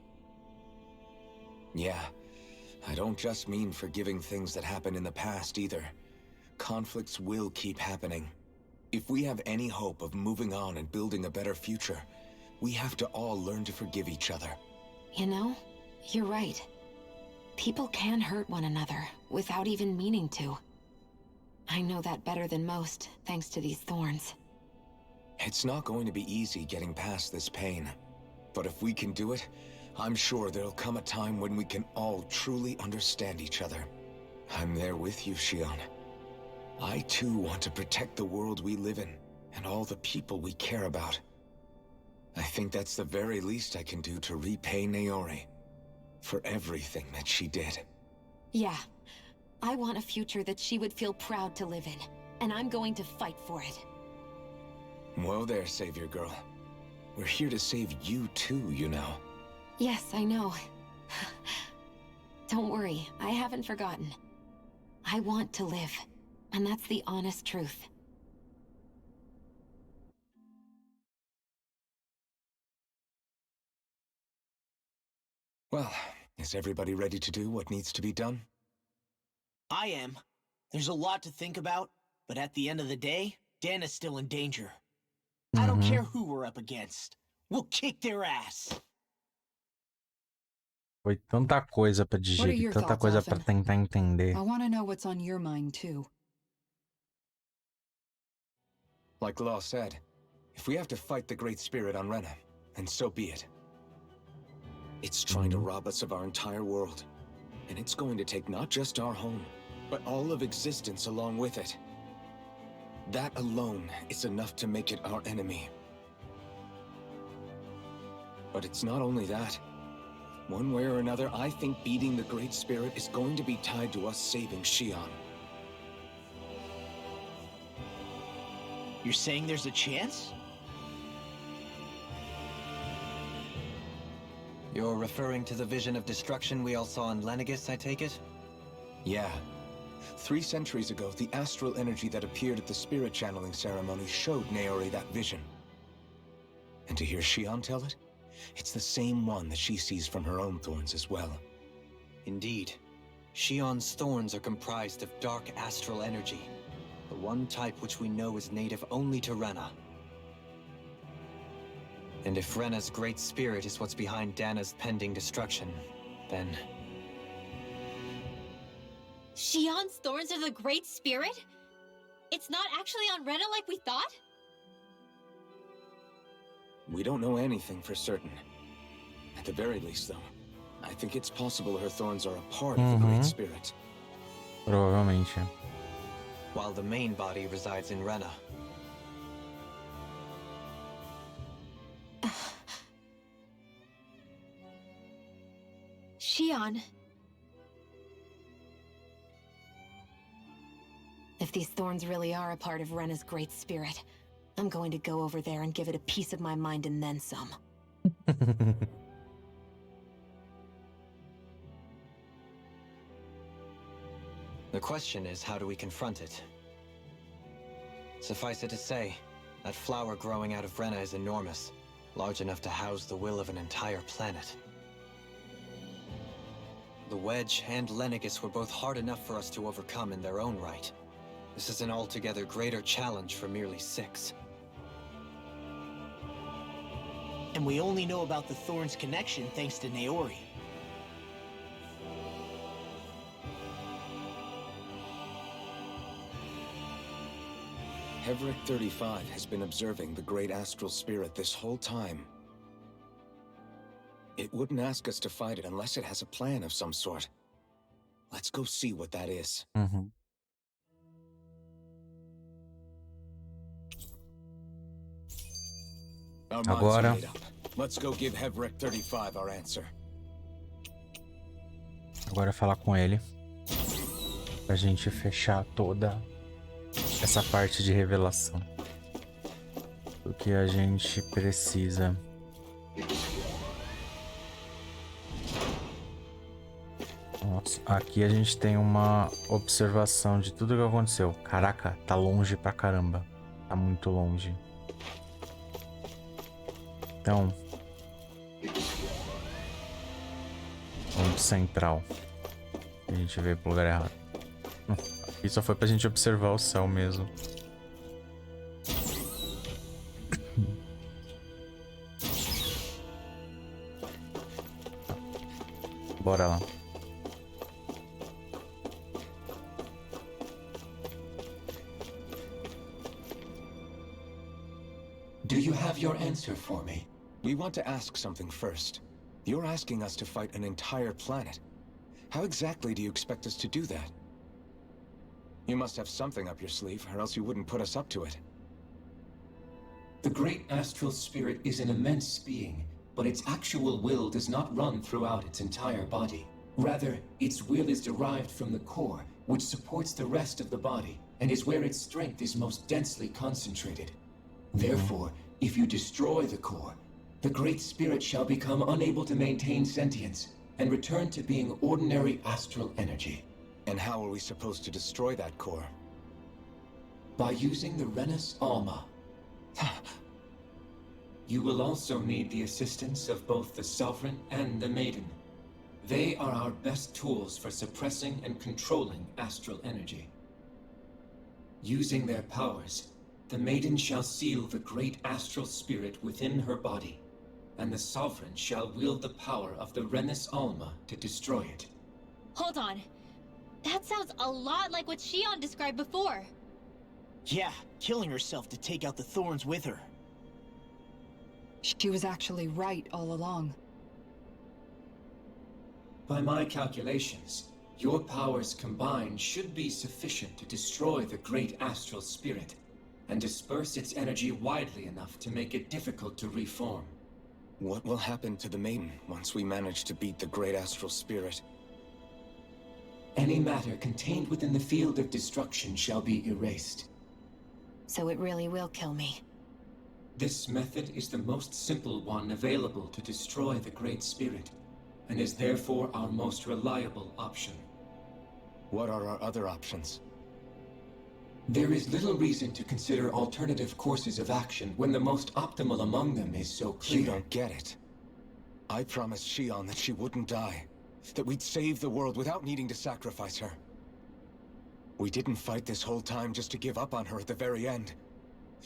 Speaker 5: Yeah. I don't just mean forgiving things that happened in the past either. Conflicts will keep happening. If we have any hope of moving on and building a better future, we have to all learn to forgive each other.
Speaker 7: You know, you're right. People can hurt one another without even meaning to. I know that better than most, thanks to these thorns.
Speaker 5: It's not going to be easy getting past this pain. But if we can do it, I'm sure there'll come a time when we can all truly understand each other. I'm there with you, Shion. I too want to protect the world we live in, and all the people we care about. I think that's the very least I can do to repay Naori for everything that she did.
Speaker 7: Yeah. I want a future that she would feel proud to live in, and I'm going to fight for it.
Speaker 5: Whoa there, Savior Girl. We're here to save you too, you know.
Speaker 7: Yes, I know. Don't worry, I haven't forgotten. I want to live, and that's the honest truth.
Speaker 5: Well, is everybody ready to do what needs to be done?
Speaker 6: I am. There's a lot to think about, but at the end of the day, Dana's still in danger. I don't care who we're up against. We'll kick their ass.
Speaker 1: Foi tanta coisa pra
Speaker 4: What are
Speaker 1: digerir,
Speaker 4: your
Speaker 1: tanta
Speaker 4: thoughts,
Speaker 1: coisa pra
Speaker 4: Alphen?
Speaker 1: tentar entender.
Speaker 4: I want to know what's on your mind, too.
Speaker 5: Like Law said, if we have to fight the Great Spirit on Rena, then so be it. It's trying to rob us of our entire world. And it's going to take not just our home, but all of existence along with it. That alone is enough to make it our enemy. But it's not only that. One way or another, I think beating the Great Spirit is going to be tied to us saving Shion.
Speaker 6: You're saying there's a chance?
Speaker 2: You're referring to the vision of destruction we all saw in Lenegis, I take it?
Speaker 5: Yeah. 3 centuries ago, the astral energy that appeared at the spirit channeling ceremony showed Naori that vision. And to hear Shion tell it, it's the same one that she sees from her own thorns as well.
Speaker 2: Indeed. Shion's thorns are comprised of dark astral energy, the one type which we know is native only to Rena. And if Rena's great spirit is what's behind Dana's pending destruction, then...
Speaker 3: Shion's thorns are the Great Spirit? It's not actually on Rena like we thought?
Speaker 5: We don't know anything for certain. At the very least, though, I think it's possible her thorns are a part of the Great Spirit.
Speaker 1: Provavelmente.
Speaker 2: While the main body resides in Rena.
Speaker 3: Shion.
Speaker 7: If these thorns really are a part of Rena's great spirit, I'm going to go over there and give it a piece of my mind and then some.
Speaker 2: The question is, how do we confront it? Suffice it to say, that flower growing out of Rena is enormous, large enough to house the will of an entire planet. The Wedge and Lenegis were both hard enough for us to overcome in their own right. This is an altogether greater challenge for merely 6.
Speaker 6: And we only know about the Thorns' connection thanks to Naori.
Speaker 5: Hevric 35 has been observing the great astral spirit this whole time. It wouldn't ask us to fight it unless it has a plan of some sort. Let's go see what that is. Our minds are made up. Let's go give Hevric 35 our answer.
Speaker 1: Agora falar com ele pra gente fechar toda essa parte de revelação. O que a gente precisa. Nossa, aqui a gente tem uma observação de tudo que aconteceu. Caraca, tá longe pra caramba. Tá muito longe. Então, ponto central. A gente veio pro lugar errado. Aqui só foi pra gente observar o céu mesmo. Bora lá.
Speaker 8: Do you have your answer for me?
Speaker 5: We want to ask something first. You're asking us to fight an entire planet. How exactly do you expect us to do that? You must have something up your sleeve, or else you wouldn't put us up to it.
Speaker 8: The great astral spirit is an immense being, but its actual will does not run throughout its entire body. Rather, its will is derived from the core, which supports the rest of the body, and is where its strength is most densely concentrated. Therefore, if you destroy the core, the Great Spirit shall become unable to maintain sentience, and return to being ordinary astral energy.
Speaker 5: And how are we supposed to destroy that core?
Speaker 8: By using the Renis Alma. You will also need the assistance of both the Sovereign and the Maiden. They are our best tools for suppressing and controlling astral energy. Using their powers, the Maiden shall seal the great astral spirit within her body, and the Sovereign shall wield the power of the Renis Alma to destroy it.
Speaker 3: Hold on. That sounds a lot like what Shion described before.
Speaker 6: Yeah, killing herself to take out the Thorns with her.
Speaker 4: She was actually right all along.
Speaker 8: By my calculations, your powers combined should be sufficient to destroy the great astral spirit, and disperse its energy widely enough to make it difficult to reform.
Speaker 5: What will happen to the Maiden once we manage to beat the great astral spirit?
Speaker 8: Any matter contained within the field of destruction shall be erased.
Speaker 7: So it really will kill me.
Speaker 8: This method is the most simple one available to destroy the Great Spirit, and is therefore our most reliable option.
Speaker 5: What are our other options?
Speaker 8: There is little reason to consider alternative courses of action when the most optimal among them is so clear.
Speaker 5: You don't get it. I promised Shion that she wouldn't die, that we'd save the world without needing to sacrifice her. We didn't fight this whole time just to give up on her at the very end.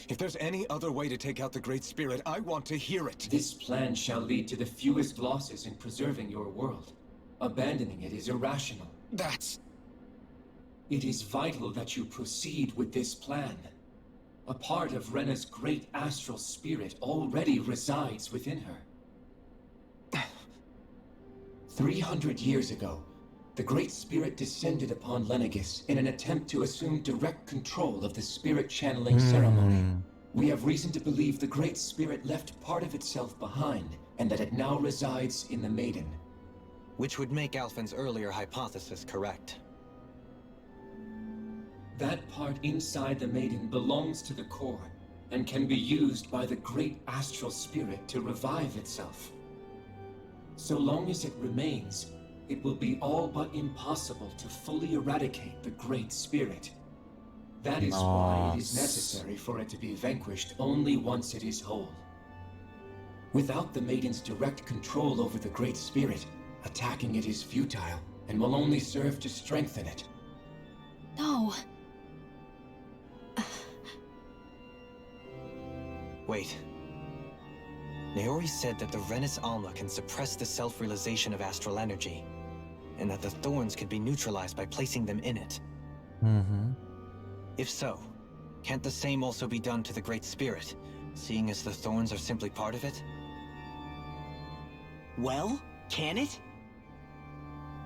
Speaker 5: If there's any other way to take out the Great Spirit, I want to hear it.
Speaker 8: This plan shall lead to the fewest losses in preserving your world. Abandoning it is irrational.
Speaker 5: That's...
Speaker 8: It is vital that you proceed with this plan. A part of Rena's great astral spirit already resides within her. 300 years ago, the Great Spirit descended upon Lenegis in an attempt to assume direct control of the spirit channeling ceremony. We have reason to believe the Great Spirit left part of itself behind, and that it now resides in the Maiden.
Speaker 2: Which would make Alphen's earlier hypothesis correct.
Speaker 8: That part inside the Maiden belongs to the core, and can be used by the Great Astral Spirit to revive itself. So long as it remains, it will be all but impossible to fully eradicate the Great Spirit. That is why it is necessary for it to be vanquished only once it is whole. Without the Maiden's direct control over the Great Spirit, attacking it is futile, and will only serve to strengthen it.
Speaker 3: No.
Speaker 2: Wait. Naori said that the Renis Alma can suppress the self-realization of astral energy, and that the thorns could be neutralized by placing them in it. If so, can't the same also be done to the Great Spirit, seeing as the thorns are simply part of it?
Speaker 6: Well, can it?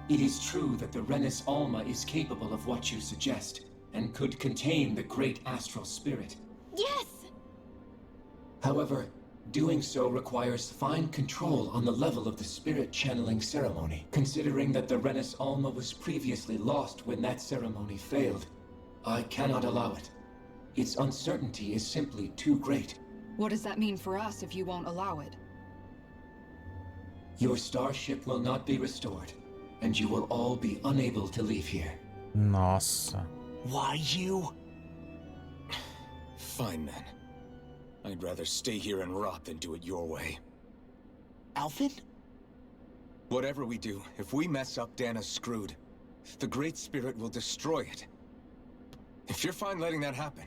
Speaker 8: It is true that the Renis Alma is capable of what you suggest, and could contain the Great Astral Spirit.
Speaker 3: Yes!
Speaker 8: However, doing so requires fine control on the level of the spirit channeling ceremony. Considering that the Renis Alma was previously lost when that ceremony failed, I cannot allow it. Its uncertainty is simply too great.
Speaker 4: What does that mean for us if you won't allow it?
Speaker 8: Your starship will not be restored, and you will all be unable to leave here.
Speaker 1: Nossa.
Speaker 6: Why you?
Speaker 5: Fine then. I'd rather stay here and rot than do it your way.
Speaker 6: Alphen?
Speaker 5: Whatever we do, if we mess up, Dana's screwed. The Great Spirit will destroy it. If you're fine letting that happen,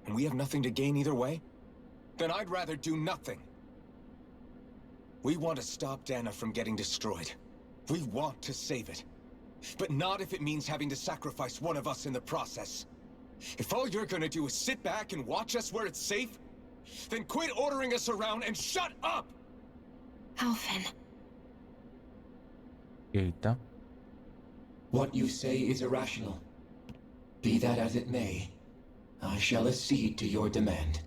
Speaker 5: and we have nothing to gain either way, then I'd rather do nothing. We want to stop Dana from getting destroyed. We want to save it. But not if it means having to sacrifice one of us in the process. If all you're gonna do is sit back and watch us where it's safe, then quit ordering us around and shut up!
Speaker 3: Alphen.
Speaker 1: Eita.
Speaker 8: What you say is irrational. Be that as it may, I shall accede to your demand.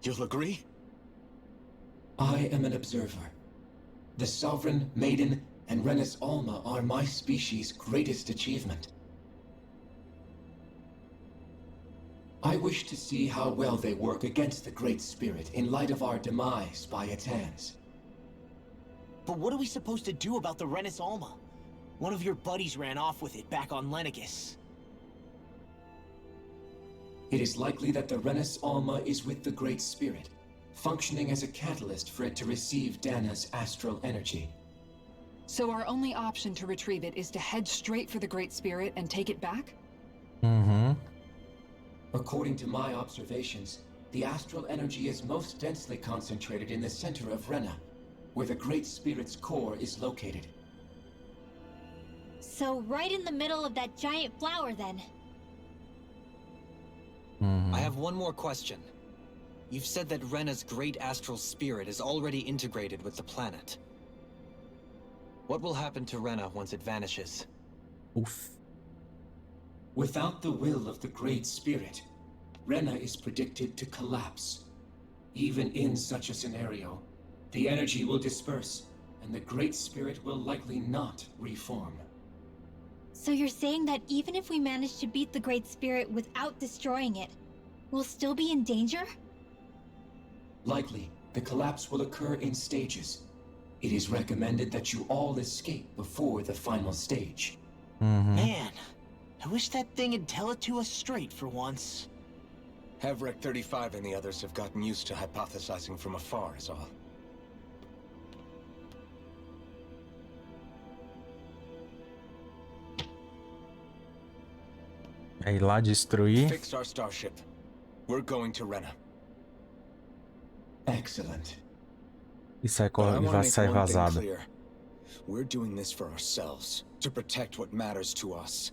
Speaker 5: You'll agree?
Speaker 8: I am an observer. The Sovereign, Maiden, and Renis Alma are my species' greatest achievement. I wish to see how well they work against the Great Spirit in light of our demise by its hands.
Speaker 6: But what are we supposed to do about the Renis Alma? One of your buddies ran off with it back on Lenegis.
Speaker 8: It is likely that the Renis Alma is with the Great Spirit, functioning as a catalyst for it to receive Dana's astral energy.
Speaker 4: So our only option to retrieve it is to head straight for the Great Spirit and take it back?
Speaker 8: According to my observations, the astral energy is most densely concentrated in the center of Rena, where the Great Spirit's core is located.
Speaker 3: So right in the middle of that giant flower, then.
Speaker 2: I have one more question. You've said that Rena's great astral spirit is already integrated with the planet. What will happen to Rena once it vanishes?
Speaker 1: Oof.
Speaker 8: Without the will of the Great Spirit, Rena is predicted to collapse. Even in such a scenario, the energy will disperse, and the Great Spirit will likely not reform.
Speaker 3: So you're saying that even if we manage to beat the Great Spirit without destroying it, we'll still be in danger?
Speaker 8: Likely, the collapse will occur in stages. It is recommended that you all escape before the final stage.
Speaker 6: Man, I wish that thing would tell it to us straight for once.
Speaker 5: Havrek 35 and the others have gotten used to hypothesizing from afar is all.
Speaker 1: É ir lá destruir.
Speaker 5: Fix our starship. We're going to Rena.
Speaker 8: Excellent.
Speaker 1: E sai,
Speaker 5: But I want to
Speaker 1: sai
Speaker 5: make one thing
Speaker 1: vazado.
Speaker 5: clear. We're doing this for ourselves, to protect what matters to us.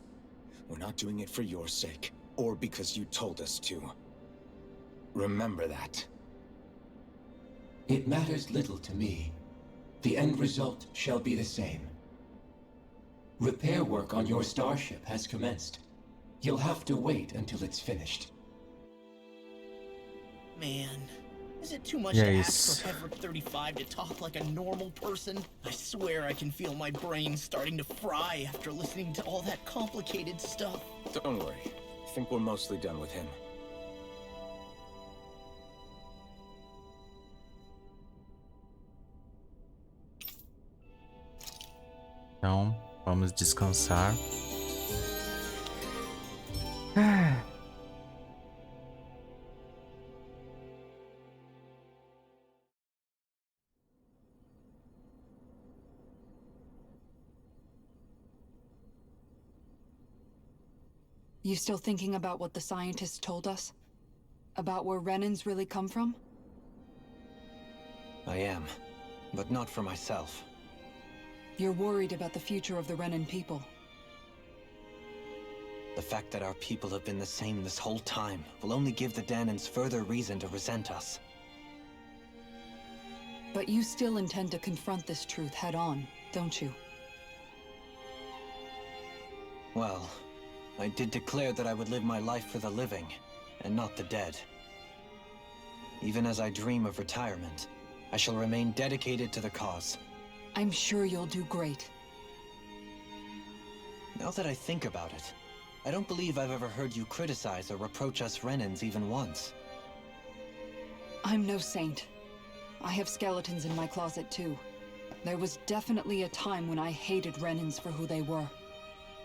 Speaker 5: We're not doing it for your sake, or because you told us to. Remember that.
Speaker 8: It matters little to me. The end result shall be the same. Repair work on your starship has commenced. You'll have to wait until it's finished.
Speaker 6: Man, is it too much
Speaker 1: Yeah,
Speaker 6: to
Speaker 1: he's-
Speaker 6: ask for Hedrick 35 to talk like a normal person? I swear I can feel my brain starting to fry after listening to all that complicated stuff.
Speaker 5: Don't worry. I think we're mostly done with him.
Speaker 1: Então, vamos descansar.
Speaker 4: You still thinking about what the scientists told us? About where Renans really come from?
Speaker 2: I am, but not for myself.
Speaker 4: You're worried about the future of the Renan people.
Speaker 2: The fact that our people have been the same this whole time will only give the Danans further reason to resent us.
Speaker 4: But you still intend to confront this truth head-on, don't you?
Speaker 2: Well, I did declare that I would live my life for the living, and not the dead. Even as I dream of retirement, I shall remain dedicated to the cause.
Speaker 4: I'm sure you'll do great.
Speaker 2: Now that I think about it, I don't believe I've ever heard you criticize or reproach us Renans even once.
Speaker 4: I'm no saint. I have skeletons in my closet too. There was definitely a time when I hated Renans for who they were.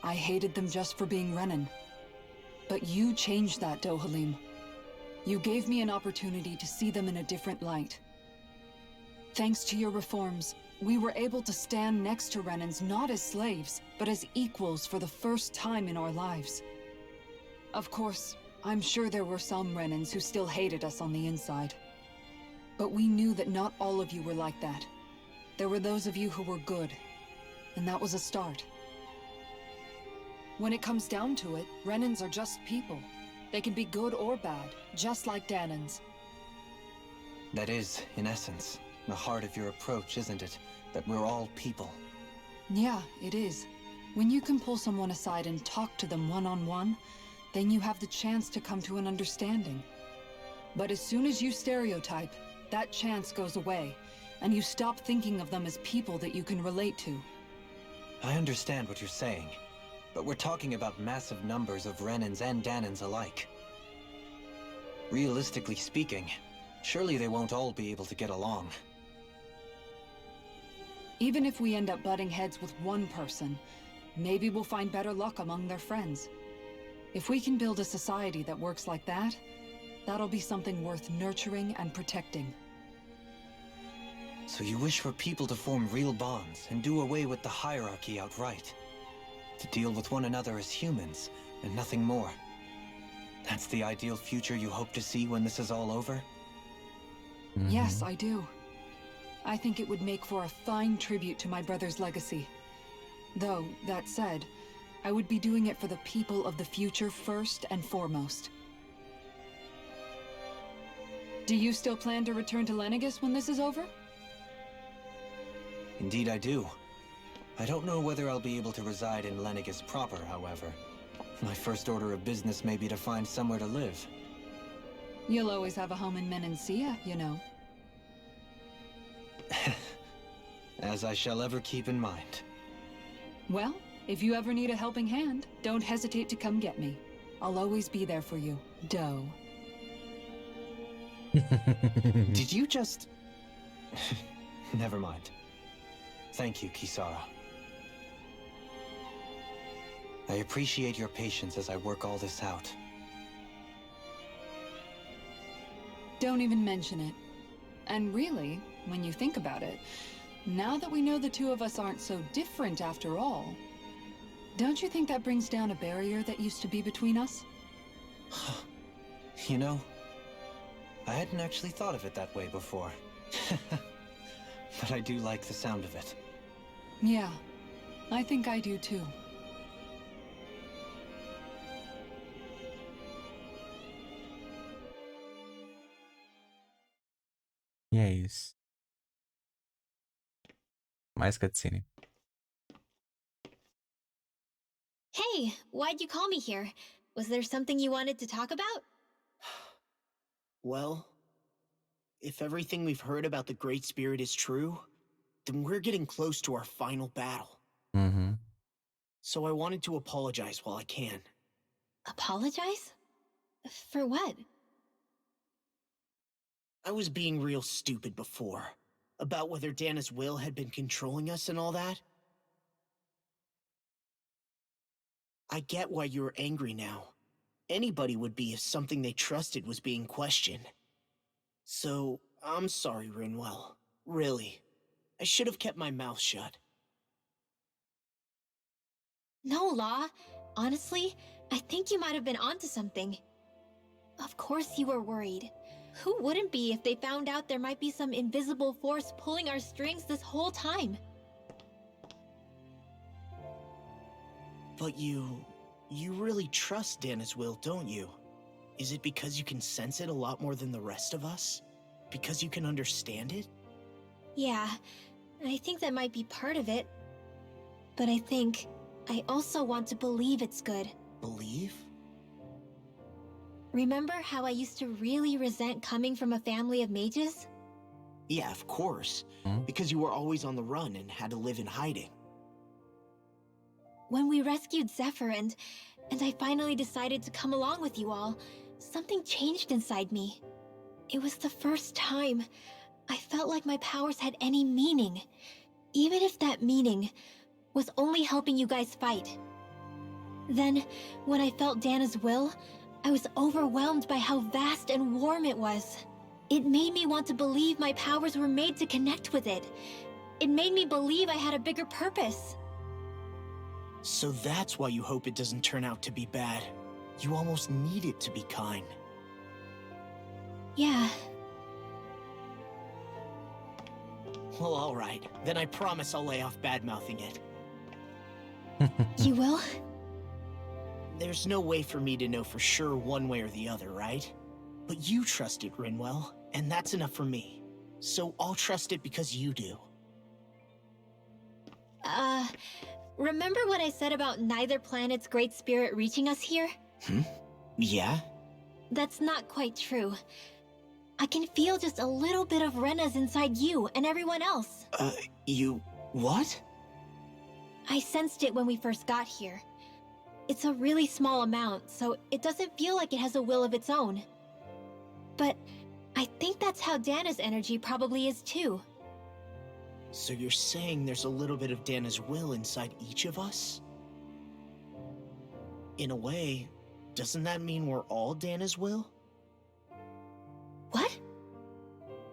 Speaker 4: I hated them just for being Renan. But you changed that, Dohalim. You gave me an opportunity to see them in a different light. Thanks to your reforms, we were able to stand next to Renans not as slaves, but as equals for the first time in our lives. Of course, I'm sure there were some Renans who still hated us on the inside. But we knew that not all of you were like that. There were those of you who were good, and that was a start. When it comes down to it, Renans are just people. They can be good or bad, just like Danans.
Speaker 2: That is, in essence, the heart of your approach, isn't it? That we're all people.
Speaker 4: Yeah, it is. When you can pull someone aside and talk to them one-on-one, then you have the chance to come to an understanding. But as soon as you stereotype, that chance goes away, and you stop thinking of them as people that you can relate to.
Speaker 2: I understand what you're saying, but we're talking about massive numbers of Renans and Danans alike. Realistically speaking, surely they won't all be able to get along.
Speaker 4: Even if we end up butting heads with one person, maybe we'll find better luck among their friends. If we can build a society that works like that, that'll be something worth nurturing and protecting.
Speaker 2: So you wish for people to form real bonds and do away with the hierarchy outright? To deal with one another as humans, and nothing more? That's the ideal future you hope to see when this is all over?
Speaker 4: Yes, I do. I think it would make for a fine tribute to my brother's legacy. Though, that said, I would be doing it for the people of the future first and foremost. Do you still plan to return to Lenegis when this is over?
Speaker 2: Indeed I do. I don't know whether I'll be able to reside in Lenegis proper, however. My first order of business may be to find somewhere to live.
Speaker 4: You'll always have a home in Menancia, you know.
Speaker 2: As I shall ever keep in mind.
Speaker 4: Well, if you ever need a helping hand, don't hesitate to come get me. I'll always be there for you, Doe.
Speaker 2: Did you just... Never mind. Thank you, Kisara. I appreciate your patience as I work all this out.
Speaker 4: Don't even mention it. And really, when you think about it, now that we know the two of us aren't so different after all, don't you think that brings down a barrier that used to be between us?
Speaker 2: You know, I hadn't actually thought of it that way before. But I do like the sound of it.
Speaker 4: Yeah, I think I do too.
Speaker 1: E é isso. Mais cutscene.
Speaker 3: Hey, why'd you call me here? Was there something you wanted to talk about?
Speaker 6: Well, if everything we've heard about the Great Spirit is true, then we're getting close to our final battle.
Speaker 1: Uhum.
Speaker 6: So I wanted to apologize while I can.
Speaker 3: Apologize? For what?
Speaker 6: I was being real stupid before. About whether Dana's will had been controlling us and all that. I get why you're angry now. Anybody would be if something they trusted was being questioned. So, I'm sorry, Rinwell. Really. I should have kept my mouth shut.
Speaker 3: No, Law. Honestly, I think you might have been onto something. Of course you were worried. Who wouldn't be if they found out there might be some invisible force pulling our strings this whole time?
Speaker 6: But you really trust Dana's will, don't you? Is it because you can sense it a lot more than the rest of us? Because you can understand it?
Speaker 3: Yeah, I think that might be part of it. But I also want to believe it's good.
Speaker 6: Believe?
Speaker 3: Remember how I used to really resent coming from a family of mages?
Speaker 6: Yeah, of course. Because you were always on the run and had to live in hiding.
Speaker 3: When we rescued Zephyr and I finally decided to come along with you all, something changed inside me. It was the first time I felt like my powers had any meaning, even if that meaning was only helping you guys fight. Then, when I felt Dana's will, I was overwhelmed by how vast and warm it was. It made me want to believe my powers were made to connect with it. It made me believe I had a bigger purpose.
Speaker 6: So that's why you hope it doesn't turn out to be bad. You almost need it to be kind.
Speaker 3: Yeah.
Speaker 6: Well, alright. Then I promise I'll lay off bad-mouthing it.
Speaker 3: You will?
Speaker 6: There's no way for me to know for sure one way or the other, right? But you trust it, Rinwell, and that's enough for me. So I'll trust it because you do.
Speaker 3: Remember what I said about neither planet's great spirit reaching us here?
Speaker 6: Yeah?
Speaker 3: That's not quite true. I can feel just a little bit of Rena's inside you and everyone else.
Speaker 6: You... what?
Speaker 3: I sensed it when we first got here. It's a really small amount, so it doesn't feel like it has a will of its own. But I think that's how Dana's energy probably is too.
Speaker 6: So you're saying there's a little bit of Dana's will inside each of us? In a way, doesn't that mean we're all Dana's will?
Speaker 3: What?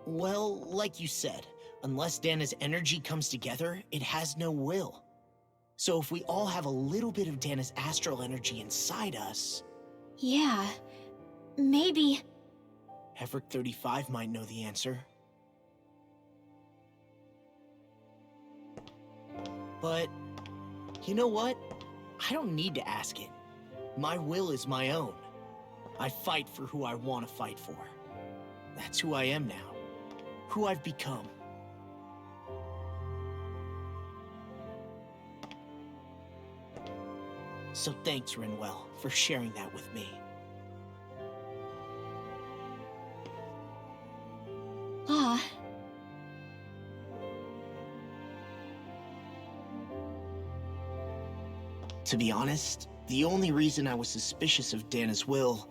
Speaker 6: Well, like you said, unless Dana's energy comes together, it has no will. So if we all have a little bit of Dana's astral energy inside us...
Speaker 3: Yeah, maybe...
Speaker 6: Hefric 35 might know the answer. But, you know what? I don't need to ask it. My will is my own. I fight for who I want to fight for. That's who I am now. Who I've become. So thanks, Rinwell, for sharing that with me.
Speaker 3: Ah.
Speaker 6: To be honest, the only reason I was suspicious of Dana's will...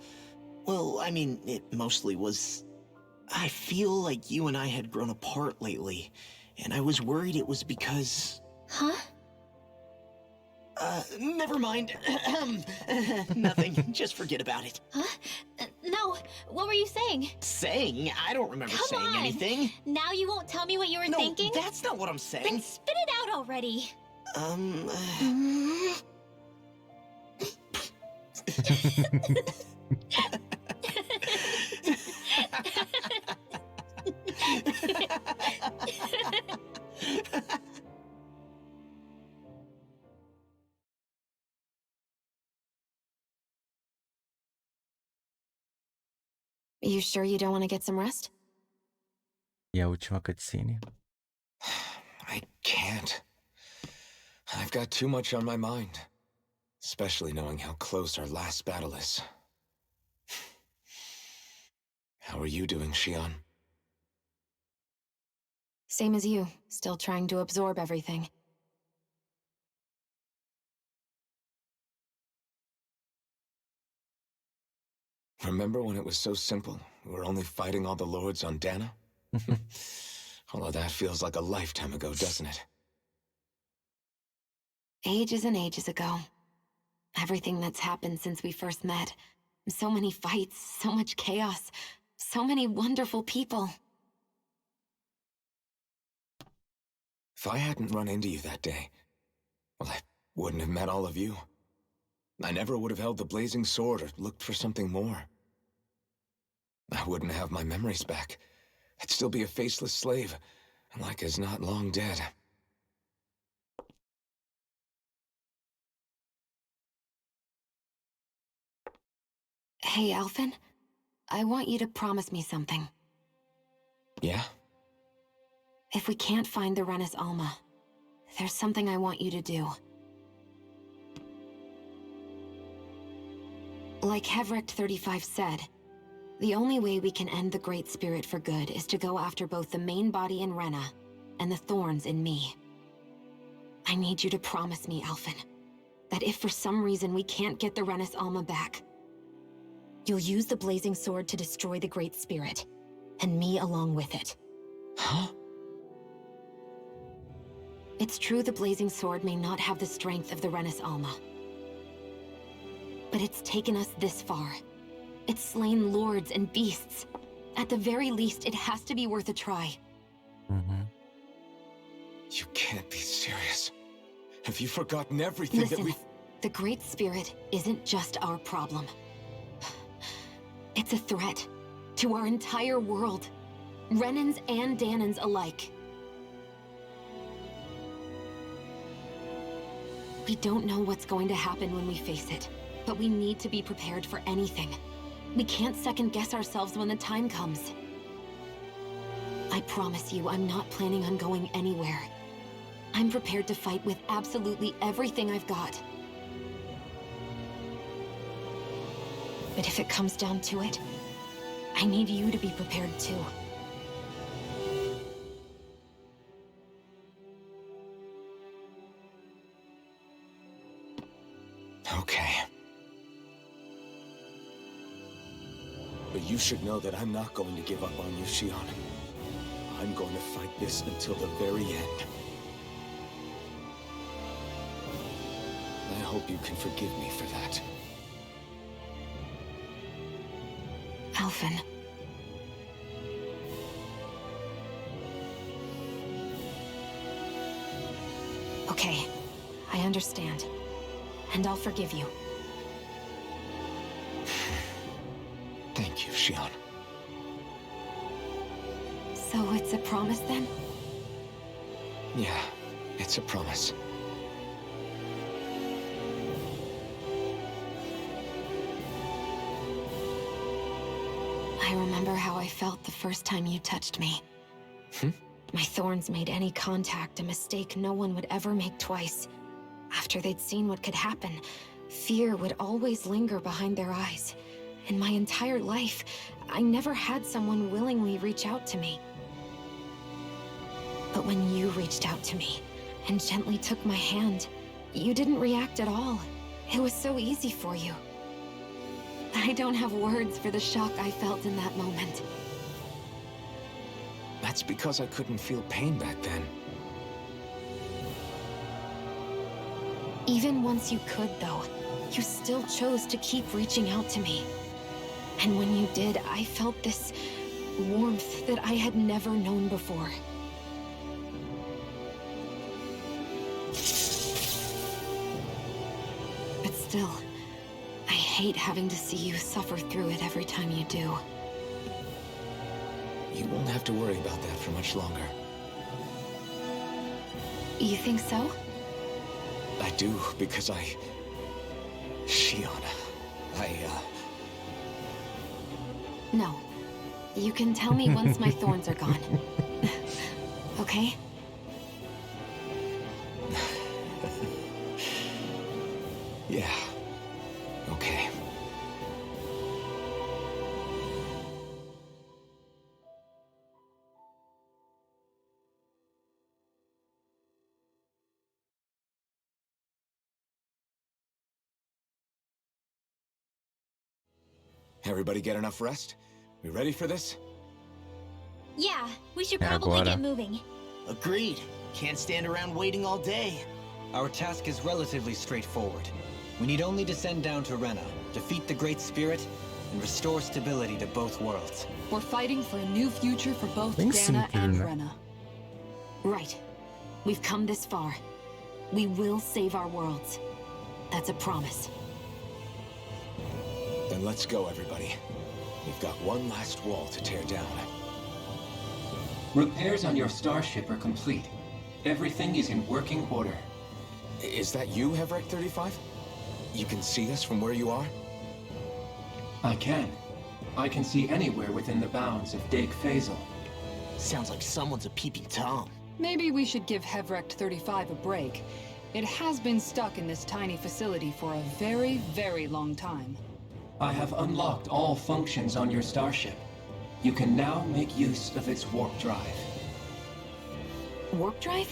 Speaker 6: well, I mean, it mostly was... I feel like you and I had grown apart lately, and I was worried it was because...
Speaker 3: Huh?
Speaker 6: Never mind. Nothing. Just forget about it.
Speaker 3: Huh? No, what were you saying?
Speaker 6: Saying? I don't remember saying anything.
Speaker 3: Now you won't tell me what you were thinking?
Speaker 6: No, that's not what I'm saying.
Speaker 3: Then spit it out already.
Speaker 7: You sure you don't want to get some rest?
Speaker 1: E a última cutscene.
Speaker 5: I can't. I've got too much on my mind. Especially knowing how close our last battle is. How are you doing, Xion?
Speaker 7: Same as you, still trying to absorb everything.
Speaker 5: Remember when it was so simple? We were only fighting all the lords on Dana? Although that feels like a lifetime ago, doesn't it?
Speaker 7: Ages and ages ago. Everything that's happened since we first met. So many fights, so much chaos, so many wonderful people.
Speaker 5: If I hadn't run into you that day, well, I wouldn't have met all of you. I never would have held the blazing sword or looked for something more. I wouldn't have my memories back. I'd still be a faceless slave, like as not long dead.
Speaker 7: Hey, Alphen. I want you to promise me something.
Speaker 5: Yeah?
Speaker 7: If we can't find the Renis Alma, there's something I want you to do. Like Hevricht 35 said, the only way we can end the Great Spirit for good is to go after both the main body in Rena and the thorns in me. I need you to promise me, Alphen, that if for some reason we can't get the Renis Alma back, you'll use the blazing sword to destroy the Great Spirit, and me along with it.
Speaker 5: Huh?
Speaker 7: It's true the blazing sword may not have the strength of the Renis Alma. But it's taken us this far. It's slain lords and beasts. At the very least, it has to be worth a try.
Speaker 5: You can't be serious. Have you forgotten everything
Speaker 7: Listen,
Speaker 5: that we've...
Speaker 7: the Great Spirit isn't just our problem. It's a threat to our entire world. Renans and Danans alike. We don't know what's going to happen when we face it, but we need to be prepared for anything. We can't second-guess ourselves when the time comes. I promise you, I'm not planning on going anywhere. I'm prepared to fight with absolutely everything I've got. But if it comes down to it, I need you to be prepared too.
Speaker 5: Okay. But you should know that I'm not going to give up on you, Xion. I'm going to fight this until the very end. I hope you can forgive me for that.
Speaker 7: Alphen. Okay, I understand. And I'll forgive you.
Speaker 5: Thank you, Xion.
Speaker 7: So it's a promise then?
Speaker 5: Yeah, it's a promise.
Speaker 7: I remember how I felt the first time you touched me. My thorns made any contact a mistake no one would ever make twice. After they'd seen what could happen, fear would always linger behind their eyes. In my entire life, I never had someone willingly reach out to me. But when you reached out to me and gently took my hand, you didn't react at all. It was so easy for you. I don't have words for the shock I felt in that moment.
Speaker 5: That's because I couldn't feel pain back then.
Speaker 7: Even once you could, though, you still chose to keep reaching out to me. And when you did, I felt this warmth that I had never known before. But still, I hate having to see you suffer through it every time you do.
Speaker 5: You won't have to worry about that for much longer.
Speaker 7: You think so?
Speaker 5: I do, because Xion,
Speaker 7: No. You can tell me once my thorns are gone. Okay?
Speaker 5: Yeah. Okay. Everybody get enough rest? We ready for this?
Speaker 3: Yeah, we should
Speaker 1: É
Speaker 3: probably
Speaker 1: agora.
Speaker 3: get moving.
Speaker 6: Agreed. Can't stand around waiting all day.
Speaker 2: Our task is relatively straightforward. We need only descend down to Rena, defeat the Great Spirit, and restore stability to both worlds.
Speaker 4: We're fighting for a new future for both
Speaker 1: Bem
Speaker 4: Dana
Speaker 1: simples,
Speaker 4: and
Speaker 1: né?
Speaker 4: Rena.
Speaker 7: Right. We've come this far. We will save our worlds. That's a promise.
Speaker 5: Then let's go, everybody. We've got one last wall to tear down.
Speaker 8: Repairs on your starship are complete. Everything is in working order.
Speaker 5: Is that you, Hevrek 35? You can see us from where you are?
Speaker 8: I can. I can see anywhere within the bounds of Dake Phasal.
Speaker 6: Sounds like someone's a peeping Tom.
Speaker 4: Maybe we should give Hevrect 35 a break. It has been stuck in this tiny facility for a very, very long time.
Speaker 8: I have unlocked all functions on your starship. You can now make use of its warp drive.
Speaker 7: Warp drive?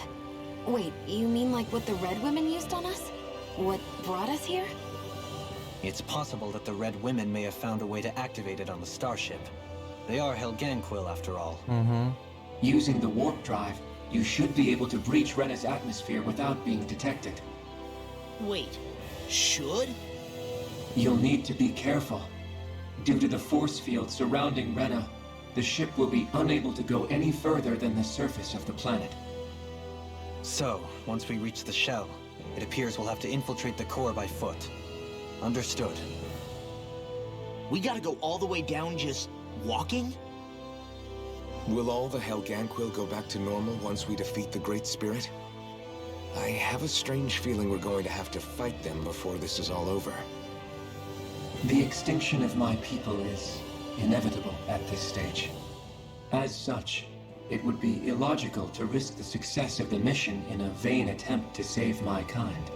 Speaker 7: Wait, you mean like what the Red Women used on us? What brought us here?
Speaker 2: It's possible that the Red Women may have found a way to activate it on the starship. They are Helganquil, after all.
Speaker 8: Using the warp drive, you should be able to breach Rena's atmosphere without being detected.
Speaker 6: Wait, should?
Speaker 8: You'll need to be careful. Due to the force field surrounding Rena, the ship will be unable to go any further than the surface of the planet.
Speaker 2: So, once we reach the shell, it appears we'll have to infiltrate the core by foot. Understood.
Speaker 6: We gotta go all the way down just walking?
Speaker 5: Will all the Helganquil go back to normal once we defeat the Great Spirit? I have a strange feeling we're going to have to fight them before this is all over.
Speaker 8: The extinction of my people is inevitable at this stage. As such, it would be illogical to risk the success of the mission in a vain attempt to save my kind.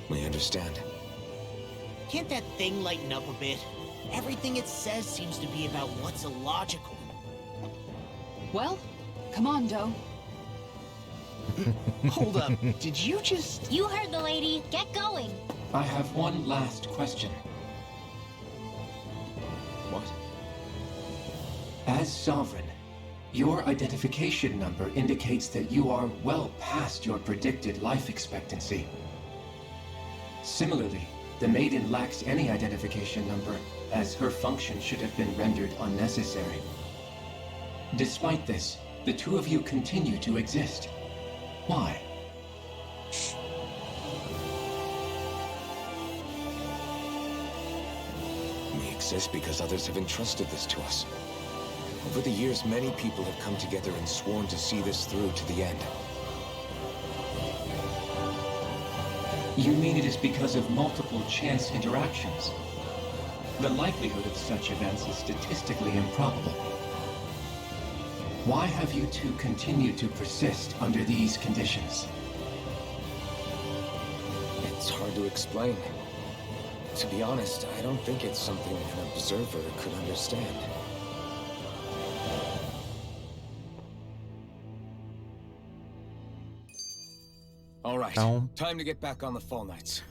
Speaker 5: We understand.
Speaker 6: Can't that thing lighten up a bit? Everything it says seems to be about what's illogical.
Speaker 4: Well, come on, Doe.
Speaker 6: Hold up, did you just...
Speaker 3: You heard the lady. Get going.
Speaker 8: I have one last question.
Speaker 5: What?
Speaker 8: As Sovereign, your identification number indicates that you are well past your predicted life expectancy. Similarly, the Maiden lacks any identification number, as her function should have been rendered unnecessary. Despite this, the two of you continue to exist. Why?
Speaker 5: We exist because others have entrusted this to us. Over the years, many people have come together and sworn to see this through to the end.
Speaker 8: You mean it is because of multiple chance interactions? The likelihood of such events is statistically improbable. Why have you two continued to persist under these conditions?
Speaker 5: It's hard to explain. To be honest, I don't think it's something an observer could understand. All right,
Speaker 1: Então,
Speaker 5: time to get back on the Fall Knights.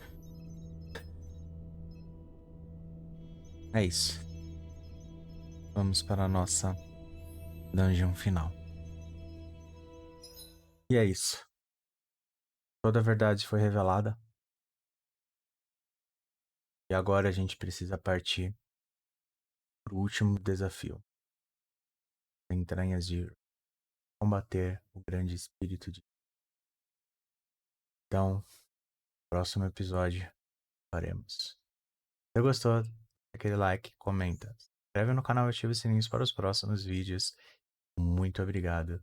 Speaker 1: é isso. Vamos para a nossa dungeon final. E é isso. Toda a verdade foi revelada. E agora a gente precisa partir para o último desafio. Entranhas de combater o grande espírito de... Então, próximo episódio faremos. Se você gostou, dá aquele like, comenta. Se inscreve no canal e ativa os sininhos para os próximos vídeos. Muito obrigado.